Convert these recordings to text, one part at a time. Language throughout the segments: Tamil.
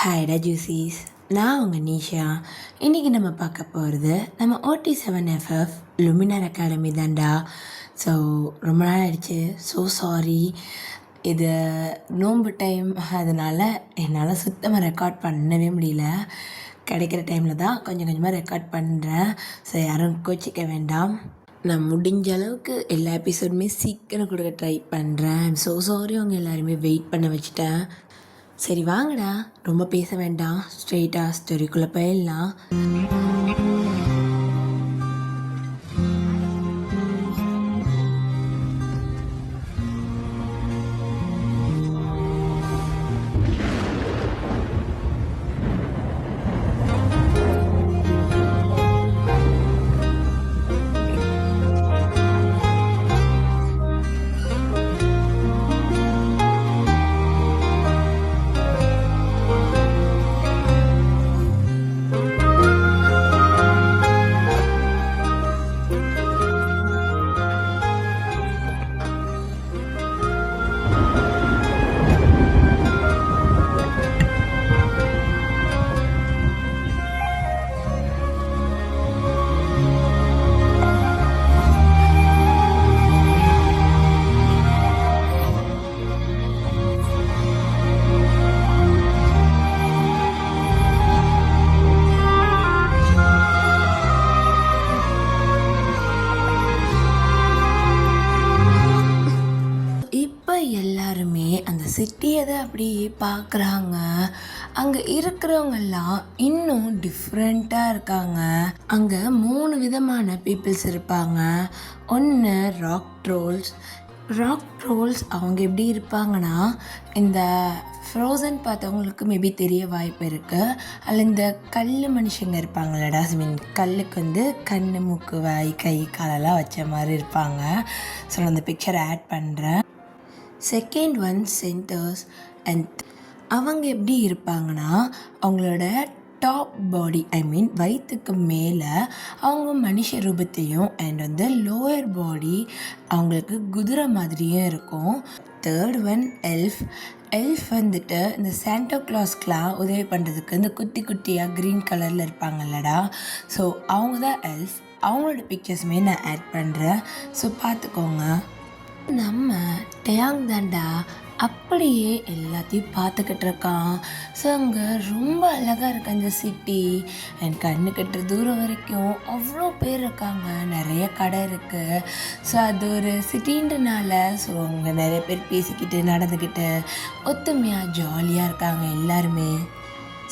ஹாய்டா ஜூசிஸ், நான் உங்கள் நிஷா. இன்றைக்கி நம்ம பார்க்க போகிறது நம்ம OT7FF லுமினார் அகாடமி தான்டா. ஸோ ரொம்ப நாள் ஆயிடுச்சு. ஸோ சாரி, இது நோன்பு டைம், அதனால் என்னால் சுத்தமாக ரெக்கார்ட் பண்ணவே முடியல. கிடைக்கிற டைமில் தான் கொஞ்சம் கொஞ்சமாக ரெக்கார்ட் பண்ணுறேன். ஸோ யாரும் கோச்சிக்க வேண்டாம். நான் முடிஞ்ச அளவுக்கு எல்லா எபிசோடுமே சீக்கிரம் கொடுக்க ட்ரை பண்ணுறேன். ஐம் ஸோ சாரி, அவங்க எல்லாருமே வெயிட் பண்ண வச்சுட்டேன். சரி வாங்கடா, ரொம்ப பேச வேண்டாம், ஸ்ட்ரெயிட்டாக ஸ்டோரிக்குள்ளே போயிடலாம். எல்லாருமே அந்த சிட்டியை தான் அப்படியே பார்க்குறாங்க. அங்கே இருக்கிறவங்கெல்லாம் இன்னும் டிஃப்ரெண்ட்டாக இருக்காங்க. அங்கே 3 விதமான பீப்புள்ஸ் இருப்பாங்க. ஒன்று ராக் ட்ரோல்ஸ். அவங்க எப்படி இருப்பாங்கன்னா, இந்த ஃப்ரோசன் பார்த்தவங்களுக்கு மேபி தெரிய வாய்ப்பு இருக்குது. அதில் இந்த கல் மனுஷங்க இருப்பாங்களடா, மீன் கல்லுக்கு வந்து கண், மூக்கு, வாய், கை, காலெல்லாம் வச்ச மாதிரி இருப்பாங்க. ஸோ நான் அந்த பிக்சரை ஆட் பண்ணுறேன். Second one centres. அண்ட் அவங்க எப்படி இருப்பாங்கன்னா, அவங்களோட டாப் பாடி, வயிற்றுக்கு மேலே அவங்க மனுஷ ரூபத்தையும், அண்ட் வந்து லோயர் பாடி அவங்களுக்கு குதிரை மாதிரியும் இருக்கும். தேர்ட் ஒன் எல்ஃப் வந்துட்டு இந்த சாண்டா கிளாஸ்க்கெலாம் உதவி பண்ணுறதுக்கு இந்த குட்டி குட்டியாக க்ரீன் கலரில் இருப்பாங்கல்லடா, ஸோ அவங்க தான் எல்ஃப். அவங்களோட பிக்சர்ஸுமே நான் ஆட் பண்ணுறேன், ஸோ பார்த்துக்கோங்க. நம்ம டயாங் தாண்டா அப்படியே எல்லாத்தையும் பார்த்துக்கிட்டு இருக்கான். ஸோ அங்கே ரொம்ப அழகாக இருக்கு அந்த சிட்டி. என் கண்ணு கட்டுற தூரம் வரைக்கும் அவ்வளோ பேர் இருக்காங்க, நிறைய கடை இருக்குது. ஸோ அது ஒரு சிட்டின்றனால ஸோ அங்கே நிறைய பேர் பேசிக்கிட்டு நடந்துக்கிட்டு ஒத்துமையாக ஜாலியாக இருக்காங்க எல்லாருமே.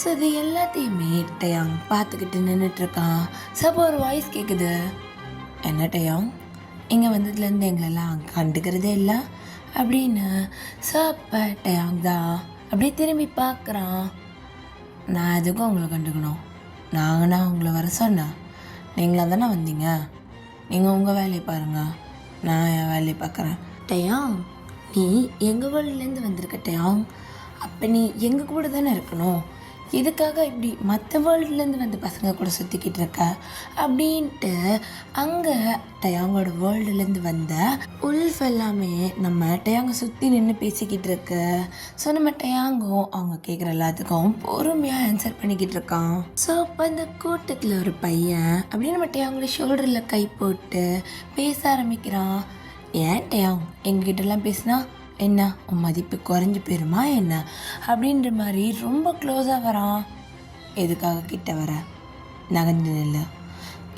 ஸோ இது எல்லாத்தையுமே டயாங் பார்த்துக்கிட்டு நின்றுட்டுருக்கான். ஸோ அப்போ ஒரு வாய்ஸ் கேட்குது, என்ன டயாங், இங்கே வந்ததுலேருந்து எங்களெல்லாம் கண்டுக்கிறதே இல்லை அப்படின்னு. ஸோ அப்போ டயாங் தான் அப்படியே திரும்பி பார்க்குறான். நான் எதுக்கும் உங்களை கண்டுக்கணும், நாங்கள்னா உங்களை வர சொன்னேன், நீங்களாக தானே வந்தீங்க, நீங்கள் உங்கள் வேலையை பாருங்கள், நான் என் வேலையை பார்க்குறேன். டயாங், நீ எங்கள் வேலையிலேருந்து வந்திருக்க டயாங், அப்போ நீ எங்கள் கூட தானே இருக்கணும், எதுக்காக இப்படி மற்ற வேர்ல்டுலேருந்து வந்து பசங்க கூட சுற்றிக்கிட்டு இருக்க அப்படின்ட்டு அங்கே டயாங்கோட வேர்ல்டுலேருந்து வந்த உல்ஃப் எல்லாமே நம்ம டயாங்கை சுற்றி நின்று பேசிக்கிட்டு இருக்கு. ஸோ நம்ம டயாங்கும் அவங்க கேட்குற எல்லாத்துக்கும் பொறுமையாக ஆன்சர் பண்ணிக்கிட்டு இருக்கான். ஸோ அப்போ அந்த கூட்டத்தில் ஒரு பையன் அப்படியே நம்ம டயாங்கோட ஷோல்டரில் கை போட்டு பேச ஆரம்பிக்கிறான். ஏன் டயாங், எங்ககிட்டலாம் பேசினா என்ன உன் மதிப்பு குறைஞ்சி போயிருமா என்ன அப்படின்ற மாதிரி ரொம்ப க்ளோஸாக வரான். எதுக்காக கிட்ட வர, நகர்ந்து இல்லை,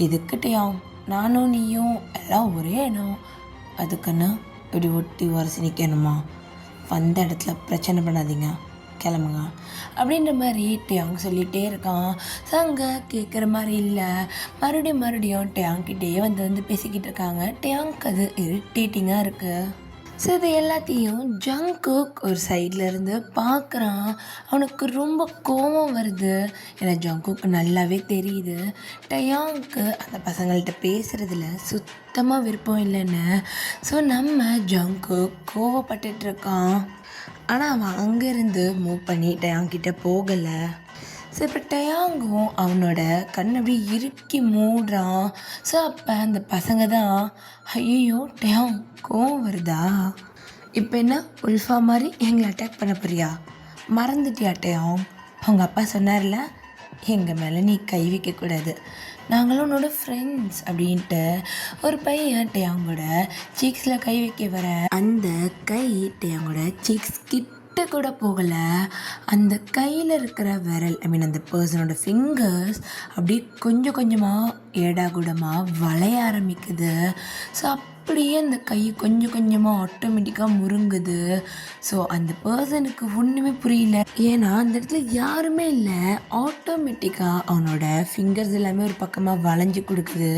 இதுக்கிட்டையும் நானும் நீயும் எல்லாம் ஒரே இடம், அதுக்குன்னு இப்படி ஒட்டி உரசி நிற்கணுமா, வந்த இடத்துல பிரச்சனை பண்ணாதீங்க, கிளம்புங்க அப்படின்ற மாதிரி டயாங் சொல்லிகிட்டே இருக்கான். ஸோ அங்கே கேட்குற மாதிரி இல்லை, மறுபடியும் டயாங்கிட்டே வந்து பேசிக்கிட்டு இருக்காங்க. டயாங்க்கு அது இரிட்டேட்டிங்காக இருக்குது. ஸோ இது எல்லாத்தையும் ஜங்குக் ஒரு சைடில் இருந்து பார்க்குறான். அவனுக்கு ரொம்ப கோபம் வருது. ஏன்னா ஜங்குக்கு நல்லாவே தெரியுது டயாங்க்கு அந்த பசங்கள்கிட்ட பேசுகிறதுல சுத்தமாக விருப்பம் இல்லைன்னு. ஸோ நம்ம ஜங்குக் கோவப்பட்டுட்ருக்கான். ஆனால் அவன் அங்கேருந்து மூவ் பண்ணி டயாங்கிட்ட போகலை. ஸோ இப்போ டயாங்கும் அவனோட கண் அப்படி இறுக்கி மூடுறான். ஸோ அப்போ அந்த பசங்க தான், ஐயோ டயாங் கோவம் வருதா, இப்போ என்ன உல்ஃபா மாதிரி எங்களை அட்டாக் பண்ண போறியா, மறந்துட்டியா டயாங் அவங்க அப்பா சொன்னார்ல, எங்கள் மேலே நீ கை வைக்கக்கூடாது, நாங்களும் உன்னோட ஃப்ரெண்ட்ஸ் அப்படின்ட்டு. ஒரு பையன் டேயாங்கோட சீக்ஸில் கை வைக்க வர அந்த கை டேயாங்கோட சீக்ஸ் கிட்ட கூட போகலை. அந்த கையில் இருக்கிற விரல், அந்த பர்சனோட ஃபிங்கர்ஸ் அப்படியே கொஞ்சம் கொஞ்சமாக ஏடாகூடமாக வளைய ஆரம்பிக்குது. ஸோ அப்படியே அந்த கை கொஞ்சம் கொஞ்சமாக ஆட்டோமேட்டிக்காக முருங்குது. ஸோ அந்த பர்சனுக்கு ஒன்றுமே புரியல, ஏன்னா அந்த இடத்துல யாருமே இல்லை. ஆட்டோமேட்டிக்காக அவனோட ஃபிங்கர்ஸ் எல்லாமே ஒரு பக்கமாக வளைஞ்சு கொடுக்குது.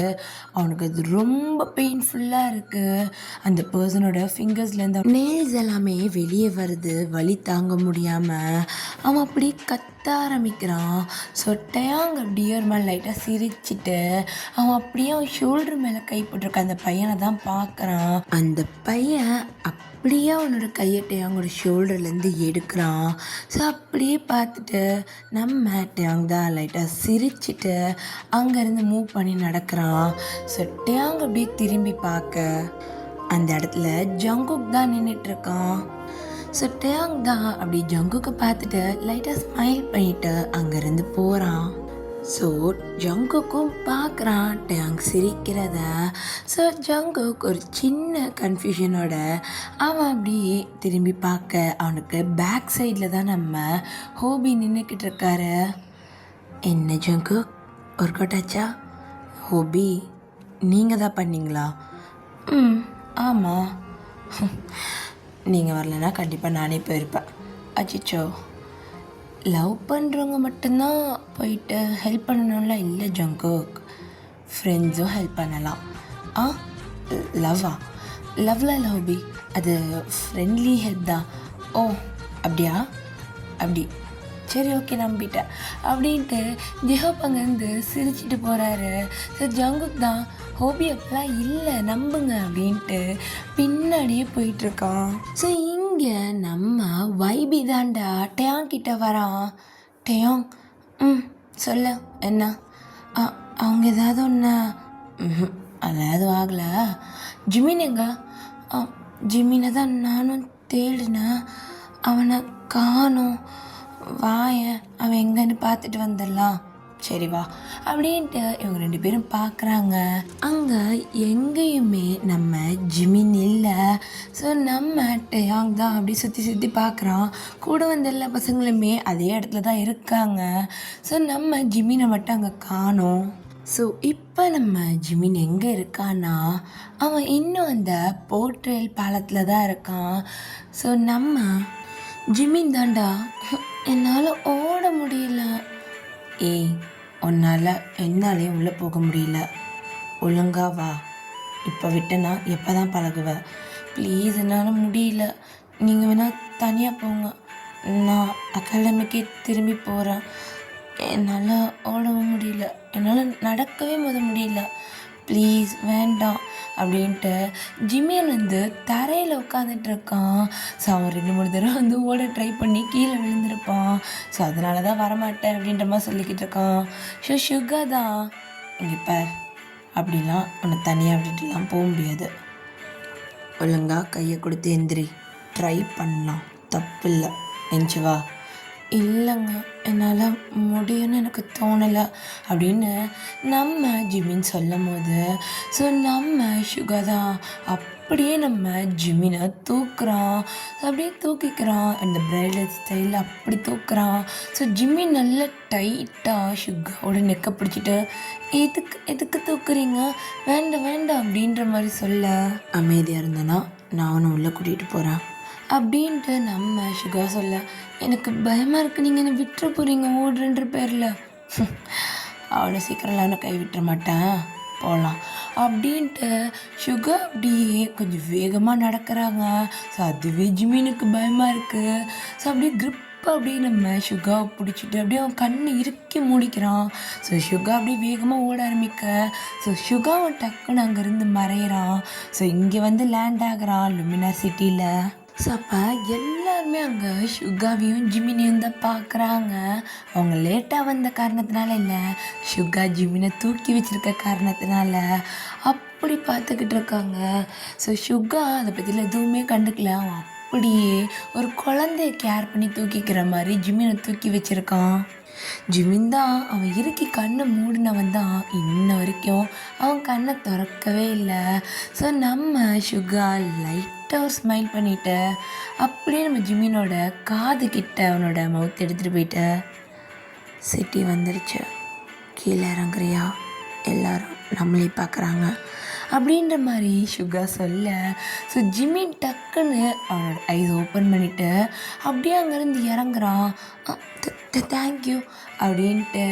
அவனுக்கு அது ரொம்ப பெயின்ஃபுல்லாக இருக்குது. அந்த பர்சனோட ஃபிங்கர்ஸ்லேருந்து நெயில்ஸ் எல்லாமே வெளியே வருது, வலி தாங்க முடியாமல் அவன் அப்படியே கத்த ஆரம்பிக்கிறான். ஸோ டேயாங் அப்படியே ஒரு மாதிரி லைட்டாக சிரிச்சிட்டு அவன் அப்படியே அவன் ஷோல்டர் மேலே கை போட்டிருக்க அந்த பையனை தான் பார்க்குறான். அந்த பையன் அப்படியே அவனோட கையை டேயாங்கோட ஷோல்டர்லேருந்து எடுக்கிறான். ஸோ அப்படியே பார்த்துட்டு நம்ம டேயாங் தான் லைட்டாக சிரிச்சிட்டு அங்கேருந்து மூவ் பண்ணி நடக்கிறான். ஸோ டேயாங் அப்படியே திரும்பி பார்க்க அந்த இடத்துல ஜங்குக் தான் நின்றுட்டுருக்கான். ஸோ டேயாங் தான் அப்படி ஜங்குக்கை பார்த்துட்டு லைட்டாக ஸ்மைல் பண்ணிவிட்டு அங்கேருந்து போகிறான். ஸோ ஜங்குக்கும் பார்க்குறான் டேயாங் சிரிக்கிறத. ஸோ ஜங்குக் ஒரு சின்ன கன்ஃபியூஷனோட அவன் அப்படியே திரும்பி பார்க்க அவனுக்கு பேக் சைடில் தான் நம்ம ஹோபி நின்றுக்கிட்டு இருக்காரு. என்ன ஜங்குக், ஒர்க் அவுட் ஆச்சா? ஹோபி, நீங்கள் தான் பண்ணீங்களா? ஆமாம். நீங்கள் வரலன்னா கண்டிப்பாக நானே போயிருப்பேன். அச்சிச்சோ, லவ் பண்ணுறவங்க மட்டும்தான் போயிட்டு ஹெல்ப் பண்ணணும்ல? இல்லை ஜங்குக், ஃப்ரெண்ட்ஸும் ஹெல்ப் பண்ணலாம். லவ்வா? லவ்ல லவ்பி, அது ஃப்ரெண்ட்லி ஹெல்ப் தான். ஓ அப்படியா? அப்படி சரி, ஓகே, நம்பிட்டேன் அப்படின்ட்டு ஜிஹோப் அங்கேருந்து சிரிச்சிட்டு போகிறாரு. ஸோ ஜங்குக் தான் ஹோபி அப்பெல்லாம் இல்லை, நம்புங்க அப்படின்ட்டு பின்னாடியே போயிட்டுருக்கான். ஸோ இங்கே நம்ம வைபி தாண்டா டேயாங் கிட்ட வரான். டேயாங், சொல்ல என்ன? அவங்க ஏதாவது ஒன்று? அதெல்லாம் எதுவும் ஆகலை. ஜிமின் எங்க? ஜிமினை தான் நானும் தேடினேன், அவனை காணோம். வாயன், அவன் எங்கன்னு பார்த்துட்டு வந்துடலாம். சரி வா அப்படின்ட்டு இவங்க 2 பேரும் பார்க்குறாங்க. அங்கே எங்கேயுமே நம்ம ஜிமின் இல்லை. ஸோ நம்ம டேயாங் தான் அப்படி சுற்றி பார்க்குறான். கூட வந்த எல்லா பசங்களுமே அதே இடத்துல தான் இருக்காங்க. ஸோ நம்ம ஜிமினை மட்டும் அங்கே காணோம். ஸோ இப்போ நம்ம ஜிமின் எங்கே இருக்கான்னா, அவன் இன்னும் அந்த போர்ட்ரேல் பாலத்தில் தான் இருக்கான். ஸோ நம்ம ஜிமின் தாண்டா, என்னால் ஓட முடியல. ஏய், உன்னால் என்னாலையும் உள்ளே போக முடியல, ஒழுங்கா வா. இப்போ விட்டனா எப்போ தான் பழகுவ? ப்ளீஸ், என்னால் முடியல, நீங்கள் வேணால் தனியாக போங்க, நான் அகாடமிக்கே திரும்பி போகிறேன். என்னால் ஓடவும் முடியல, என்னால் நடக்கவே முடியல, ப்ளீஸ் வேண்டாம் அப்படின்ட்டு ஜிமியன் வந்து தரையில் உட்காந்துட்ருக்கான். ஸோ அவன் 2-3 தடவை வந்து ஓட ட்ரை பண்ணி கீழே விழுந்திருப்பான். ஸோ அதனால தான் வரமாட்டேன் அப்படின்ற மாதிரி சொல்லிக்கிட்டு இருக்கான். ஸோ சுகா தான், இங்கே பார், அப்படிலாம் உன்னை தனியாக விட்டுட்டுலாம் போக முடியாது, ஒழுங்கா கையை கொடுத்து எந்திரி, ட்ரை பண்ணலாம், தப்பு இல்லை, எஞ்சி வா. இல்லைங்க, என்னால் முடியும்னு எனக்கு தோணலை அப்படின்னு நம்ம ஜிமின் சொல்லும் போது, ஸோ நம்ம சுகா தான் அப்படியே நம்ம ஜிமினை தூக்குறான். அப்படியே தூக்கிக்கிறான், இந்த பிரைடல் ஸ்டைலில் அப்படி தூக்குறான். ஸோ ஜிமின் நல்லா டைட்டாக சுகாவோட நெக்கை பிடிச்சிட்டு, எதுக்கு தூக்குறீங்க, வேண்டாம் வேண்டாம் அப்படின்ற மாதிரி சொல்ல, அமைதியாக இருந்தேன்னா நான் அவனை உள்ளே கூட்டிகிட்டு போகிறேன் அப்படின்ட்டு நம்ம சுகா சொல்ல, எனக்கு பயமாக இருக்குது, நீங்கள் என்னை விட்டுற போகிறீங்க ஓடுறன்ற பேரில். அவ்வளோ சீக்கிரம்லாம் நான் கை விட்டுற மாட்டேன், போகலாம் அப்படின்ட்டு சுகா அப்படியே கொஞ்சம் வேகமாக நடக்கிறாங்க. ஸோ அதுவே ஜிமினுக்கு பயமாக இருக்குது. ஸோ அப்படியே அப்படியே நம்ம சுகாவை பிடிச்சிட்டு அப்படியே அவன் கண்ணை இறுக்கி மூடிக்கிறான். ஸோ சுகா அப்படியே வேகமாக ஓட ஆரம்பிக்க, ஸோ சுகாவை டக்குன்னு அங்கேருந்து மறையிறான். ஸோ இங்கே வந்து லேண்ட் ஆகுறான் லுமினா சிட்டியில். ஸோ அப்போ எல்லாருமே அங்கே சுகாவையும் ஜிமினையும் தான் பார்க்குறாங்க. அவங்க லேட்டாக வந்த காரணத்தினால இல்லை, சுகா ஜிமினை தூக்கி வச்சுருக்க காரணத்தினால அப்படி பார்த்துக்கிட்டு இருக்காங்க. ஸோ சுகா அதை பற்றியில் எதுவுமே கண்டுக்கல, அவன் அப்படியே ஒரு குழந்தைய கேர் பண்ணி தூக்கிக்கிற மாதிரி ஜிமினை தூக்கி வச்சிருக்கான். ஜிமின் தான் அவன் இறுக்கி கண்ணை மூடினவன் தான் இன்ன வரைக்கும் அவன் கண்ணை திறக்கவே இல்லை. ஸோ நம்ம சுகா லைட்டாக ஒரு ஸ்மைல் பண்ணிட்டு அப்படியே நம்ம ஜிமினோட காது கிட்ட அவனோட மவுத் எடுத்துகிட்டு போயிட்டு, சிட்டி வந்துடுச்சு, கீழே இறங்குறியா, எல்லாரும் நம்மளே பார்க்குறாங்க அப்படின்ற மாதிரி சுகா சொல்ல, ஸோ ஜிமின் டக்குன்னு அவனோட ஐஸ் ஓப்பன் பண்ணிவிட்டு அப்படியே அங்கேருந்து இறங்குறான். தேங்க்யூ அப்படின்ட்டு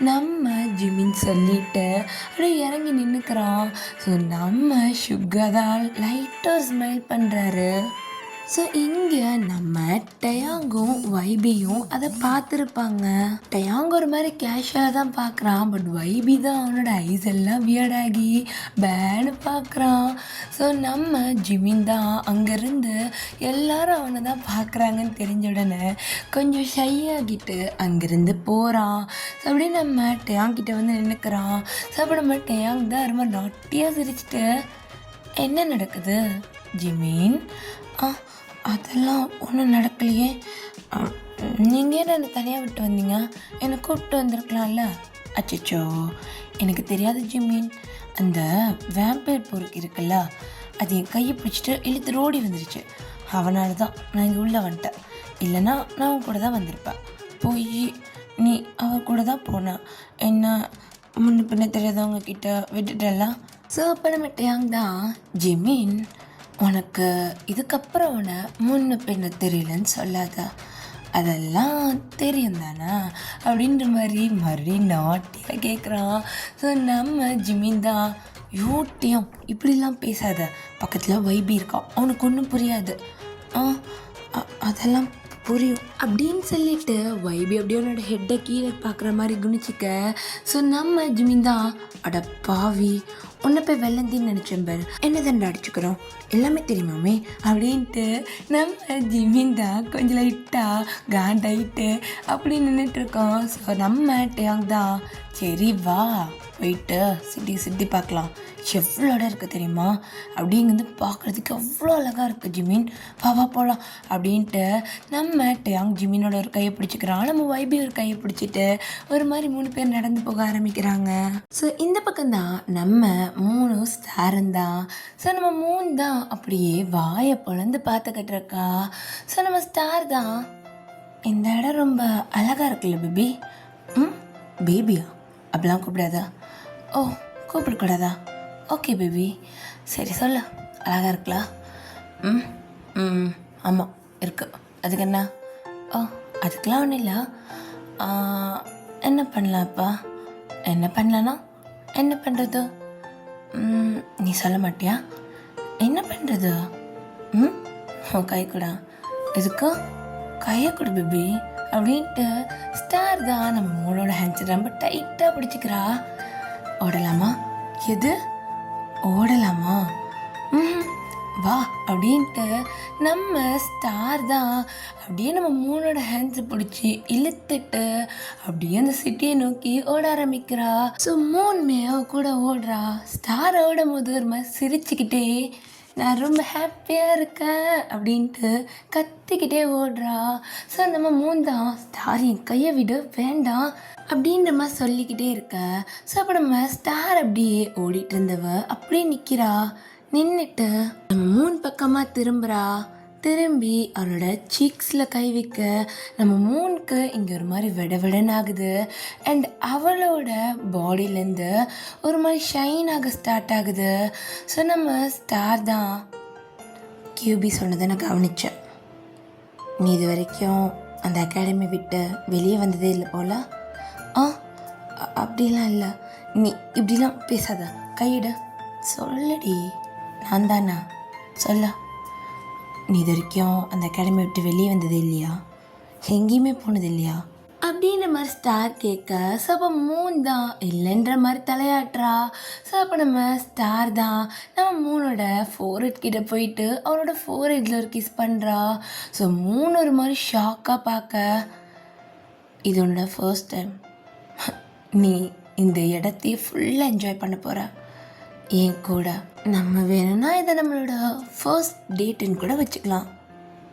நம்ம ஜிமின் சொல்லிட்டு அப்படியே இறங்கி நின்றுக்கிறான். ஸோ நம்ம சுகா தான் லைட்டாக ஸ்மைல் பண்ணுறாரு. ஸோ இங்கே நம்ம டயாங்கும் வைபியும் அதை பார்த்துருப்பாங்க. டயாங் ஒரு மாதிரி கேஷுவலாக தான் பார்க்குறான். பட் வைபி தான் அவனோட ஐஸ் எல்லாம் வியர்டாகி பேன்னு பார்க்குறான். ஸோ நம்ம ஜிமின் தான் அங்கேருந்து எல்லாரும் அவனை தான் பார்க்குறாங்கன்னு தெரிஞ்ச உடனே கொஞ்சம் ஷை ஆகிட்டு அங்கேருந்து போகிறான். ஸோ அப்படியே நம்ம டயாங் கிட்ட வந்து நின்றுக்கிறான். ஸோ அப்போ நம்ம டயாங் தான் ரொம்ப நாட்டியாக சிரிச்சிட்டு, என்ன நடக்குது ஜிமின்? அதெல்லாம் ஒன்றும் நடக்கலையே, நீங்கள் ஏன் என்னை தனியாக விட்டு வந்தீங்க? என்னை கூப்பிட்டு வந்திருக்கலாம்ல. அச்சச்சோ, எனக்கு தெரியாது ஜிமின், அந்த வேம்பயர் பொறுக்கு இருக்குல்ல, அது என் கையை பிடிச்சிட்டு இழுத்து ஓடி வந்துருச்சு. அவனால தான் நான் இங்கே உள்ளே வந்துட்டேன். இல்லைன்னா நான் அவன் கூட தான் வந்திருப்பேன். போய் நீ அவன் கூட தான் போனேன், என்ன முன்ன பின்ன தெரியாதவங்க கிட்ட விட்டுட்டல. ஸோ அப்போ நம்ம டயாங் தான், ஜிமின் உனக்கு இதுக்கப்புறம் அவனை முன்ன பின்ன தெரியலன்னு சொல்லாத, அதெல்லாம் தெரியும் தானே அப்படின்ற மாதிரி மறுபடியும் நாட்டியாக கேட்குறான். ஸோ நம்ம ஜிமின் தான், யூட்டியம் இப்படிலாம் பேசாத, பக்கத்தில் வைபி இருக்கான், அவனுக்கு ஒன்றும் புரியாது. அதெல்லாம் புரியும் அப்படின்னு சொல்லிட்டு வைபி அப்படியே அவனோட ஹெட்டை கீழே பார்க்குற மாதிரி குணிச்சிக்க. ஸோ நம்ம ஜிமின் தான், அட பாவி, உன்னை போய் வெள்ளந்தின்னு நினச்சேன் பாரு, என்ன தண்டை அடிச்சுக்கிறோம், எல்லாமே தெரியுமாமே அப்படின்ட்டு நம்ம ஜிமின் தான் கொஞ்சம் லைட்டாக காண்டாயிட்டு அப்படி நின்றுட்டுருக்கோம். ஸோ நம்ம டயாங் தான், சரி வா போயிட்டு சிட்டி பார்க்கலாம், எவ்வளோ இடம் இருக்குது தெரியுமா, அப்படிங்கிறது பார்க்குறதுக்கு எவ்வளோ அழகாக இருக்குது ஜிமின், வா போகலாம் அப்படின்ட்டு நம்ம டயாங் ஜிமினோட ஒரு கையை பிடிச்சிக்கிறான். நம்ம வைபி ஒரு கையை பிடிச்சிட்டு ஒரு மாதிரி 3 பேர் நடந்து போக ஆரம்பிக்கிறாங்க. ஸோ இந்த பக்கம்தான் நம்ம 3 ஸ்டாரும் தான். ஸோ நம்ம 3 தான் அப்படியே வாயை பொழந்து பார்த்துக்கிட்டு இருக்கா. ஸோ நம்ம ஸ்டார் தான், இந்த இடம் ரொம்ப அழகாக இருக்குல்ல பேபி. பேபியா அப்படிலாம் கூப்பிடாதா? ஓ கூப்பிடக்கூடாதா? ஓகே பேபி, சரி சொல்லு, அழகாக இருக்கலாம். ஆமாம் இருக்கு, அதுக்கு என்ன? ஓ அதுக்கெலாம் ஒன்றும் இல்லை. என்ன பண்ணலாம்ப்பா? என்ன பண்ணலான்னா என்ன பண்ணுறது? நீ சொல்ல மாட்டியா? என்ன பண்ணுறது? உன் கை கூட. எதுக்கு? கையை கொடு பேபி அப்படின்ட்டு ஸ்டார் தான் நம்ம 3 ஹேண்ட்ஸ் ரொம்ப டைட்டாக பிடிச்சிக்கிறா. ஓடலாமா? எது ஓடலாமா? வா அப்படின்ட்டு நம்ம ஸ்டார் தான் அப்படியே நம்ம 3 ஹேண்ட்ஸை பிடிச்சி இழுத்துட்டு அப்படியே அந்த சிட்டியை நோக்கி ஓட ஆரம்பிக்கிறா. ஸோ 3 அவ கூட ஓடுறா. ஸ்டார் ஓடும் போது ஒரு மாதிரி சிரிச்சுக்கிட்டே, நான் ரொம்ப ஹாப்பியாக இருக்கேன் அப்படின்ட்டு கத்திக்கிட்டே ஓடுறா. ஸோ நம்ம 3 தான், ஸ்டார் என் கையை விட வேண்டாம் அப்படின்ற மாதிரி சொல்லிக்கிட்டே இருக்க. ஸோ அப்போ நம்ம ஸ்டார் அப்படியே ஓடிட்டு இருந்தவ அப்படியே நிற்கிறா. நின்றுட்டு நம்ம 3 பக்கமாக திரும்பி அவளோட சீக்ஸில் கை வைக்க நம்ம 3க்கு இங்கே ஒரு மாதிரி விடன்னு ஆகுது. அண்ட் அவளோட பாடியிலேருந்து ஒரு மாதிரி ஷைன் ஆக ஸ்டார்ட் ஆகுது. ஸோ நம்ம ஸ்டார் தான், கியூபி சொன்னதை நான் கவனித்தேன், நீ இது வரைக்கும் அந்த அகாடமி விட்டு வெளியே வந்ததே இல்லை போல. அப்படிலாம் இல்லை, நீ இப்படிலாம் பேசாத, கையிட சொல்லடி. நான் தானா? சொல்ல. நீ இது வரைக்கும் அந்த அகாடமி விட்டு வெளியே வந்தது இல்லையா? எங்கேயுமே போனது இல்லையா அப்படின்ற மாதிரி ஸ்டார் கேட்க. ஸோ அப்போ 3 தான் இல்லைன்ற மாதிரி தலையாட்டுறா. ஸோ அப்போ நம்ம ஸ்டார் தான் நம்ம 3ஓட ஃபோர்ஹெட் கிட்ட போயிட்டு அவரோட ஃபோர்ஹெட்டில் ஒரு கிஸ் பண்ணுறா. ஸோ 3 ஒரு மாதிரி ஷாக்காக பார்க்க, இது உன்னோட ஃபர்ஸ்ட் டைம், நீ இந்த இடத்தையே ஃபுல்லாக என்ஜாய் பண்ண போகிற என் கூட. நம்ம வேணும்னா இதை நம்மளோட ஃபர்ஸ்ட் டேட்டுன்னு கூட வச்சுக்கலாம்.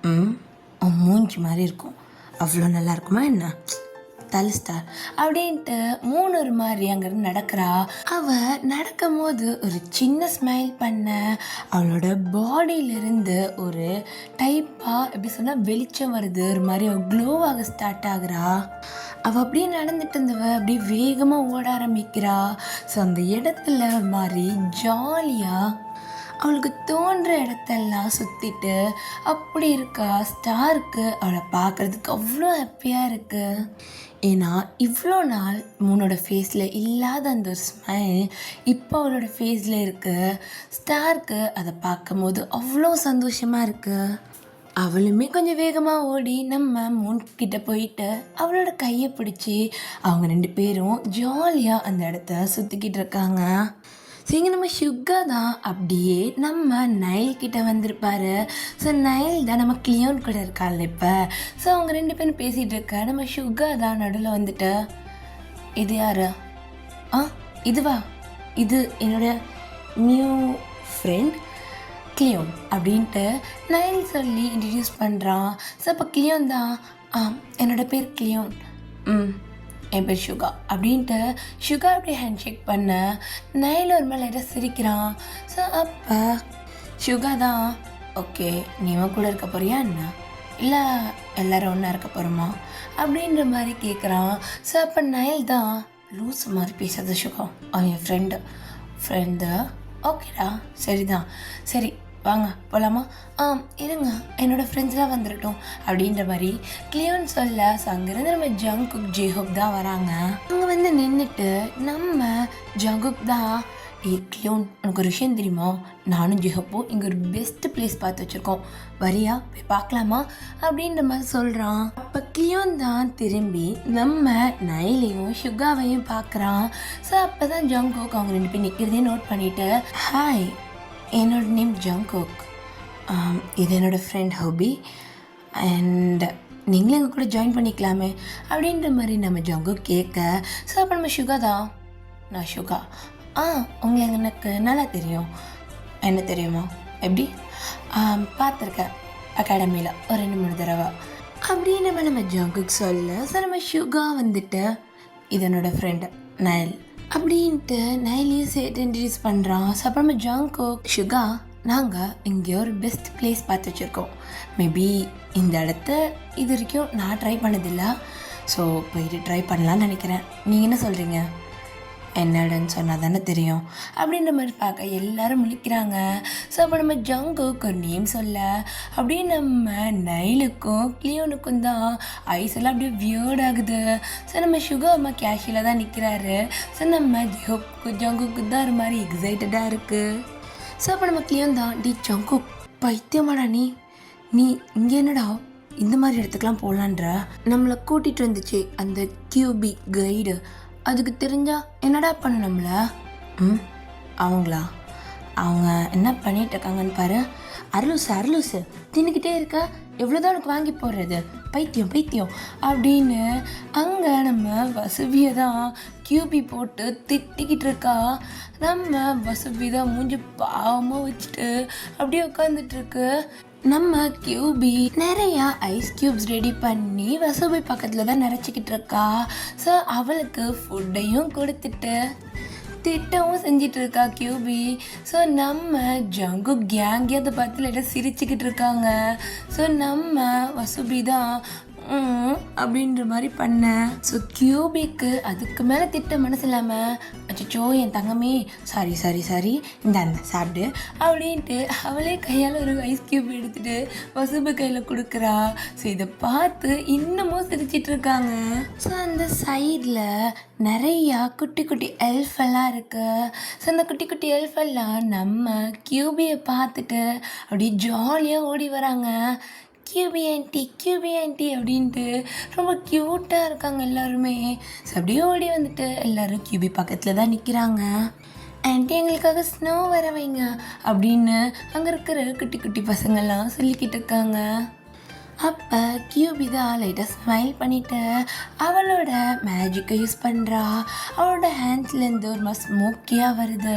ம் உன் மூஞ்சி மாதிரி இருக்கும். அவ்வளோ நல்லா இருக்குமா என்ன? தலை ஸ்டார் அப்படின்ட்டு மூணு ஒரு மாதிரி அங்கேருந்து நடக்கிறா. அவள் நடக்கும் போது ஒரு சின்ன ஸ்மைல் பண்ண அவளோட பாடியிலேருந்து ஒரு டைப்பாக எப்படி சொன்னால் வெளிச்சம் வருது. ஒரு மாதிரி அவள் க்ளோவாக ஸ்டார்ட் ஆகுறா. அவள் அப்படியே நடந்துட்டு இருந்தவ அப்படியே வேகமாக ஓட ஆரம்பிக்கிறா. ஸோ அந்த இடத்துல மாதிரி ஜாலியாக அவளுக்கு தோன்ற இடத்தெல்லாம் சுற்றிட்டு அப்படி இருக்கா. ஸ்டாருக்கு அவளை பார்க்குறதுக்கு அவ்வளோ ஹாப்பியாக இருக்குது. ஏன்னா இவ்வளோ நாள் மூணோட ஃபேஸில் இல்லாத அந்த ஒரு ஸ்மைல் இப்போ அவளோட ஃபேஸில் இருக்குது. ஸ்டாருக்கு அதை பார்க்கும் போது அவ்வளோ சந்தோஷமாக இருக்குது. அவளுமே கொஞ்சம் வேகமாக ஓடி நம்ம மூன்கிட்ட போயிட்டு அவளோட கையை பிடிச்சி அவங்க 2 பேரும் ஜாலியாக அந்த இடத்த சுற்றிக்கிட்டு இருக்காங்க. ஸோ இங்கே நம்ம சுகா தான் அப்படியே நம்ம நைல் கிட்ட வந்திருப்பாரு. ஸோ நைல் தான் நம்ம கிளியோன் கூட இருக்காள் இப்போ. ஸோ அவங்க 2 பேரும் பேசிகிட்டு இருக்க நம்ம சுகா தான் நடுவில் வந்துட்டு, இது யார்? இதுவா? இது என்னோட நியூ ஃப்ரெண்ட் கிளியோன் அப்படின்ட்டு நைல் சொல்லி இன்ட்ரடியூஸ் பண்ணுறான். ஸோ அப்போ கிளியோன் தான், என்னோட பேர் கிளியோன், என் பேர் சுகா அப்படின்ட்டு சுகா அப்படியே ஹேண்ட் ஷேக் பண்ண நைல் ஒரு மேலே லைட்டாக சிரிக்கிறான். ஸோ அப்போ சுகா தான், ஓகே நீ இவன் கூட இருக்க போறியா என்ன, இல்லை எல்லோரும் ஒன்றா இருக்க போகிறோமா அப்படின்ற மாதிரி கேட்குறான். ஸோ அப்போ நைல் தான், லூஸ் மாதிரி பேசாத சுகா, அவன் என் ஃப்ரெண்டு ஓகேடா சரிதான், சரி வாங்க போகலாமா, இருங்க என்னோடய ஃப்ரெண்ட்ஸ்லாம் வந்துடட்டும் அப்படின்ற மாதிரி கிளியோன் சொல்ல. ஸோ அங்கேருந்து நம்ம ஜங்குக் ஜேஹோப் தான் வராங்க. அங்கே வந்து நின்றுட்டு நம்ம ஜங்குக் தான், கிளியோன் உனக்கு ஒரு விஷயம் தெரியுமா, நானும் ஜேஹோப்பும் இங்கே ஒரு பெஸ்ட்டு பிளேஸ் பார்த்து வச்சுருக்கோம், வரியா போய் பார்க்கலாமா அப்படின்ற மாதிரி சொல்கிறான். அப்போ கிளியோன் தான் திரும்பி நம்ம நைலையும் சுகாவையும் பார்க்குறான். ஸோ அப்போ தான் ஜங்குக் அவங்க 2 பேர் நிற்கிறதே நோட் பண்ணிவிட்டு, ஹாய் என்னோட நேம் ஜங்குக், இது என்னோடய ஃப்ரெண்ட் ஹோபி, அண்ட் நீங்களும் எங்கள் கூட ஜாயின் பண்ணிக்கலாமே அப்படின்ற மாதிரி நம்ம ஜங்குக் கேட்க. ஸோ அப்போ நம்ம சுகா தான், நான் சுகா, உங்களை எனக்கு நல்லா தெரியும், என்ன தெரியுமா, எப்படி பார்த்துருக்கேன் அகாடமியில் ஒரு 2-3 தடவை அப்படின்னு நம்ம ஜங்குக் சொல்ல. ஸோ நம்ம சுகா வந்துட்டு, இது என்னோடய ஃப்ரெண்டு நைல் அப்படின்ட்டு நைலையும் சேர்த்து இன்ட்ரடியூஸ் பண்ணுறான். ஸோ அப்புறமா ஜங்குக், சுகா நாங்கள் இங்கே ஒரு பெஸ்ட் பிளேஸ் பார்த்து வச்சுருக்கோம், மேபி இந்த இடத்த இது வரைக்கும் நான் ட்ரை பண்ணதில்லை, ஸோ போயிட்டு ட்ரை பண்ணலான்னு நினைக்கிறேன், நீங்கள் என்ன சொல்கிறீங்க, என்ன இடம்னு சொன்னால் தானே தெரியும் அப்படின்ற மாதிரி பார்க்க எல்லோரும் முழிக்கிறாங்க. ஸோ அப்போ நம்ம ஜங்குக்கு ஒரு நேம் சொல்ல அப்படியே நம்ம நைலுக்கும் கிளியோனுக்கும் தான் ஐஸ் எல்லாம் அப்படியே வியர்ட் ஆகுது. ஸோ நம்ம சுகா அம்மா கேஷுவலாக தான் நிற்கிறாரு. ஸோ நம்ம ஜங்குக்கு தான் ஒரு மாதிரி எக்ஸைட்டடாக இருக்குது. ஸோ அப்போ நம்ம கிளியோன் தான், டி ஜங்குக் பைத்தியமாடா நீ இங்கே என்னடா இந்த மாதிரி இடத்துக்குலாம் போகலான்ற, நம்மளை கூட்டிகிட்டு வந்துச்சு அந்த கியூபி கைடு, அதுக்கு தெரிஞ்சா என்னடா பண்ண நம்மளை, அவங்களா, அவங்க என்ன பண்ணிகிட்டு இருக்காங்கன்னு பாரு, அரலூசு தின்னுக்கிட்டே இருக்கா, எவ்வளோதான் உனக்கு வாங்கி போடுறது, பைத்தியம் அப்படின்னு அங்கே நம்ம வசுவியை தான் கியூபி போட்டு திட்டிக்கிட்டு இருக்கா. நம்ம வசுவி தான் மூஞ்சி பாவமாக வச்சுட்டு அப்படியே உட்காந்துட்ருக்கு. நம்ம கியூபி நிறையா ஐஸ் க்யூப்ஸ் ரெடி பண்ணி வசுபி பக்கத்தில் தான் நிறச்சிக்கிட்டு இருக்கா. ஸோ அவளுக்கு ஃபுட்டையும் கொடுத்துட்டு திட்டமும் செஞ்சிட்டு இருக்கா கியூபி. ஸோ நம்ம ஜங்கு கேங்கே அதை பார்த்து லைட்டாக சிரிச்சுக்கிட்டு இருக்காங்க. ஸோ நம்ம வசுபி தான் அப்படின்ற மாதிரி பண்ணேன். ஸோ கியூபிக்கு அதுக்கு மேலே திட்ட மனசு இல்லாமல், அச்சோ என் தங்கமே சாரி இந்த சாப்பிடு அப்படின்ட்டு அவளே கையால் ஒரு ஐஸ் க்யூப் எடுத்துகிட்டு வசுபு கையில் கொடுக்குறா. ஸோ இதை பார்த்து இன்னமும் சிரிச்சிட்டு இருக்காங்க. ஸோ அந்த சைடில் நிறையா குட்டி எல்ஃபெல்லாம் இருக்குது. ஸோ அந்த குட்டி எல்ஃபெல்லாம் நம்ம கியூபியை பார்த்துட்டு அப்படியே ஜாலியாக ஓடி வராங்க. கியூபி ஆண்டி அப்படின்ட்டு ரொம்ப க்யூட்டாக இருக்காங்க எல்லாருமே. ஸோ அப்படியே ஓடி வந்துட்டு எல்லோரும் கியூபி பக்கத்தில் தான் நிற்கிறாங்க. ஆண்டி எங்களுக்காக ஸ்னோ வர வைங்க அப்படின்னு அங்கே இருக்கிற குட்டி பசங்கள்லாம் சொல்லிக்கிட்டு இருக்காங்க. அப்போ கியூபி தான் லைட்டாக ஸ்மைல் பண்ணிவிட்டு அவளோட மேஜிக்கை யூஸ் பண்ணுறா. அவளோட ஹேண்ட்ஸ்லேருந்து ஒரு மாதிரி ஸ்மோக்கியாக வருது.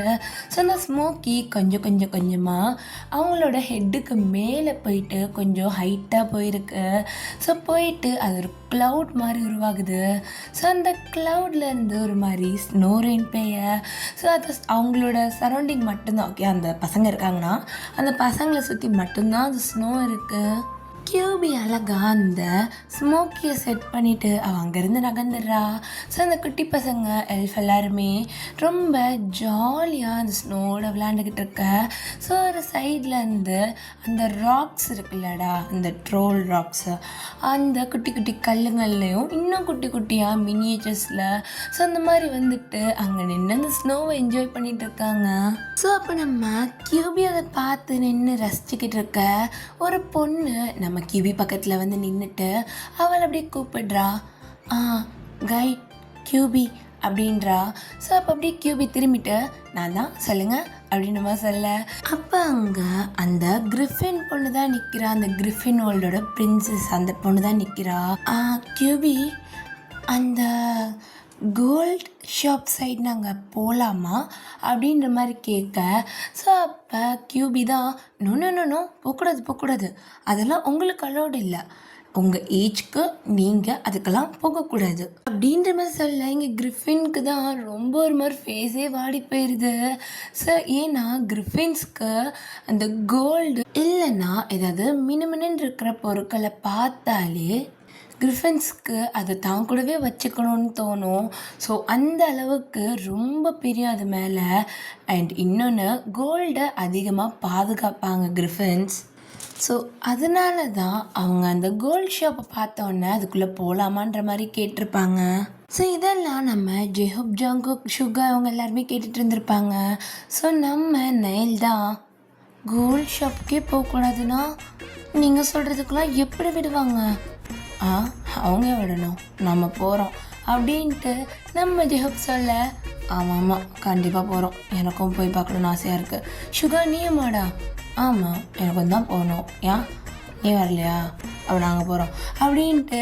ஸோ அந்த ஸ்மோக்கி கொஞ்சம் கொஞ்சம் கொஞ்சமாக அவங்களோட ஹெட்டுக்கு மேலே போயிட்டு கொஞ்சம் ஹைட்டாக போயிருக்கு. ஸோ போயிட்டு அது ஒரு க்ளவுட் மாதிரி உருவாகுது. ஸோ அந்த க்ளவுட்லேருந்து ஒரு மாதிரி ஸ்னோ ரெயின் பெய்ய. ஸோ அது அவங்களோட சரௌண்டிங் மட்டும்தான். ஓகே, அந்த பசங்க இருக்காங்கன்னா அந்த பசங்களை சுற்றி மட்டும்தான் அது ஸ்னோ இருக்குது. கியூபி அழகாக அந்த ஸ்மோக்கியை செட் பண்ணிவிட்டு அவள் அங்கேருந்து நகர்ந்துடுறா. ஸோ அந்த குட்டி பசங்க எல்ஃப் எல்லாருமே ரொம்ப ஜாலியாக அந்த ஸ்னோவோட விளையாண்டுக்கிட்டு இருக்க. ஸோ ஒரு சைட்லேருந்து அந்த ராக்ஸ் இருக்குல்லடா, அந்த ட்ரோல் ராக்ஸு, அந்த குட்டி குட்டி கல்லுங்கள்லேயும் இன்னும் குட்டி குட்டியாக மினியேச்சர்ஸில் ஸோ அந்த மாதிரி வந்துட்டு அங்கே நின்று அந்த ஸ்னோவை என்ஜாய் பண்ணிகிட்டு இருக்காங்க. ஸோ அப்போ நம்ம கியூபி அதை பார்த்து நின்று ரசிச்சுக்கிட்டு இருக்க ஒரு பொண்ணு நம்ம கியூபி பக்கத்தில் வந்து நின்றுட்டு அவளை அப்படியே கூப்பிடுறா. கைட் கியூபி அப்படின்றா. ஸோ அப்போ அப்படியே கியூபி திரும்பிட்டு நான் தான் சொல்லுங்கள் அப்படின்னு மாதிரி சொல்ல. அப்போ அங்கே அந்த கிரிஃபின் பொண்ணு தான் நிற்கிறா. அந்த கிரிஃபின் வேர்ல்டோட பிரின்சஸ் அந்த பொண்ணு தான் நிற்கிறா. கியூபி, அந்த கோல்ட் ஷாப் சைடு நாங்கள் போகலாமா அப்படின்ற மாதிரி கேட்க. ஸோ அப்போ கியூபி தான் நோ போகக்கூடாது, அதெல்லாம் உங்களுக்கு அலோடு இல்லை, உங்கள் ஏஜ்க்கு நீங்கள் அதுக்கெல்லாம் போகக்கூடாது அப்படின்ற மாதிரி சொல்ல. இங்கே கிரிஃபின்க்கு தான் ரொம்ப ஒரு மாதிரி ஃபேஸே வாடி போயிடுது. ஸோ ஏன்னா கிரிஃபின்ஸ்க்கு அந்த கோல்டு இல்லைன்னா ஏதாவது மினுமினுன்னு இருக்கிற பொருட்களை பார்த்தாலே கிரிஃபின்ஸ்க்கு அதை தான் கூடவே வச்சுக்கணும்னு தோணும். ஸோ அந்த அளவுக்கு ரொம்ப பெரிய அது மேலே. அண்ட் இன்னொன்று, கோல்டை அதிகமாக பாதுகாப்பாங்க கிரிஃபின்ஸ். ஸோ அதனால தான் அவங்க அந்த கோல்ட் ஷாப்பை பார்த்தோன்னே அதுக்குள்ளே போகலாமான்ற மாதிரி கேட்டிருப்பாங்க. ஸோ இதெல்லாம் நம்ம ஜெஹப், ஜங்குக், சுகா அவங்க எல்லாருமே கேட்டுட்டு இருந்திருப்பாங்க. ஸோ நம்ம நைல் தான் கோல்ட் ஷாப்புக்கே போகக்கூடாதுன்னா நீங்கள் சொல்கிறதுக்கெல்லாம் எப்படி விடுவாங்க? அவங்க விடணும், நம்ம போகிறோம் அப்படின்ட்டு நம்ம ஜெஹப் சொல்ல. ஆமாம் கண்டிப்பாக போகிறோம், எனக்கும் போய் பார்க்கணுன்னு ஆசையாக இருக்குது. சுகா நீயுமாடா? ஆமாம் எனக்கும் தான் போகணும். ஏன் நீ வரலையா? அப்போ நாங்கள் போகிறோம் அப்படின்ட்டு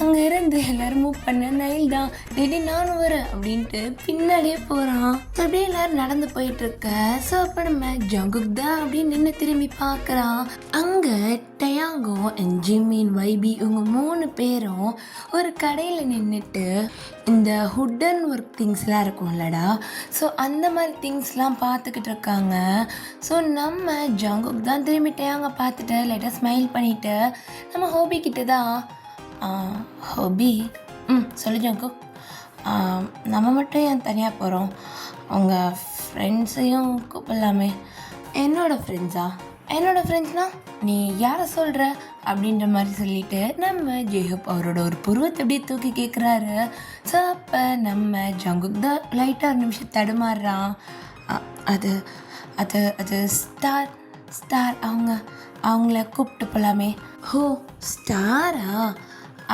அங்கே இருந்து எல்லோரும் மூவ் பண்ண. நைல் தான் டெய்லி நானும் வரேன் அப்படின்ட்டு பின்னாடியே போகிறான். ஸோ அப்படியே எல்லோரும் நடந்து போயிட்டுருக்க. ஸோ அப்போ நம்ம ஜங்குக் தான் அப்படின்னு நின்று திரும்பி பார்க்குறான். அங்கே டயாங்கோ அண்ட் ஜிமின், வைபி இவங்க 3 பேரும் ஒரு கடையில் நின்றுட்டு இந்த ஹுட்டன் ஒர்க் திங்ஸ்லாம் இருக்கும்லடா, ஸோ அந்த மாதிரி திங்ஸ்லாம் பார்த்துக்கிட்டு இருக்காங்க. ஸோ நம்ம ஜங்குக் தான் திரும்பி டயாங்க பார்த்துட்டு லைட்டாக ஸ்மைல் பண்ணிவிட்டு நம்ம ஹோபி கிட்ட தான் ஹோபி சொல்லு ஜங்குக், நம்ம மட்டும் ஏன் தனியாக போகிறோம், உங்கள் ஃப்ரெண்ட்ஸையும் கூப்பிடலாமே. என்னோடய ஃப்ரெண்ட்ஸ்னால் நீ யாரை சொல்கிற அப்படின்ற மாதிரி சொல்லிட்டு நம்ம ஜெஹப் அவரோட ஒரு புருவத்தை அப்படியே தூக்கி கேட்குறாரு. ஸோ அப்போ நம்ம ஜங்குக் தான் லைட்டாக ஒரு நிமிஷம் தடுமாறுறான். அது அது அது ஸ்டார் அவங்கள கூப்பிட்டு போகலாமே. ஹோ ஸ்டாரா?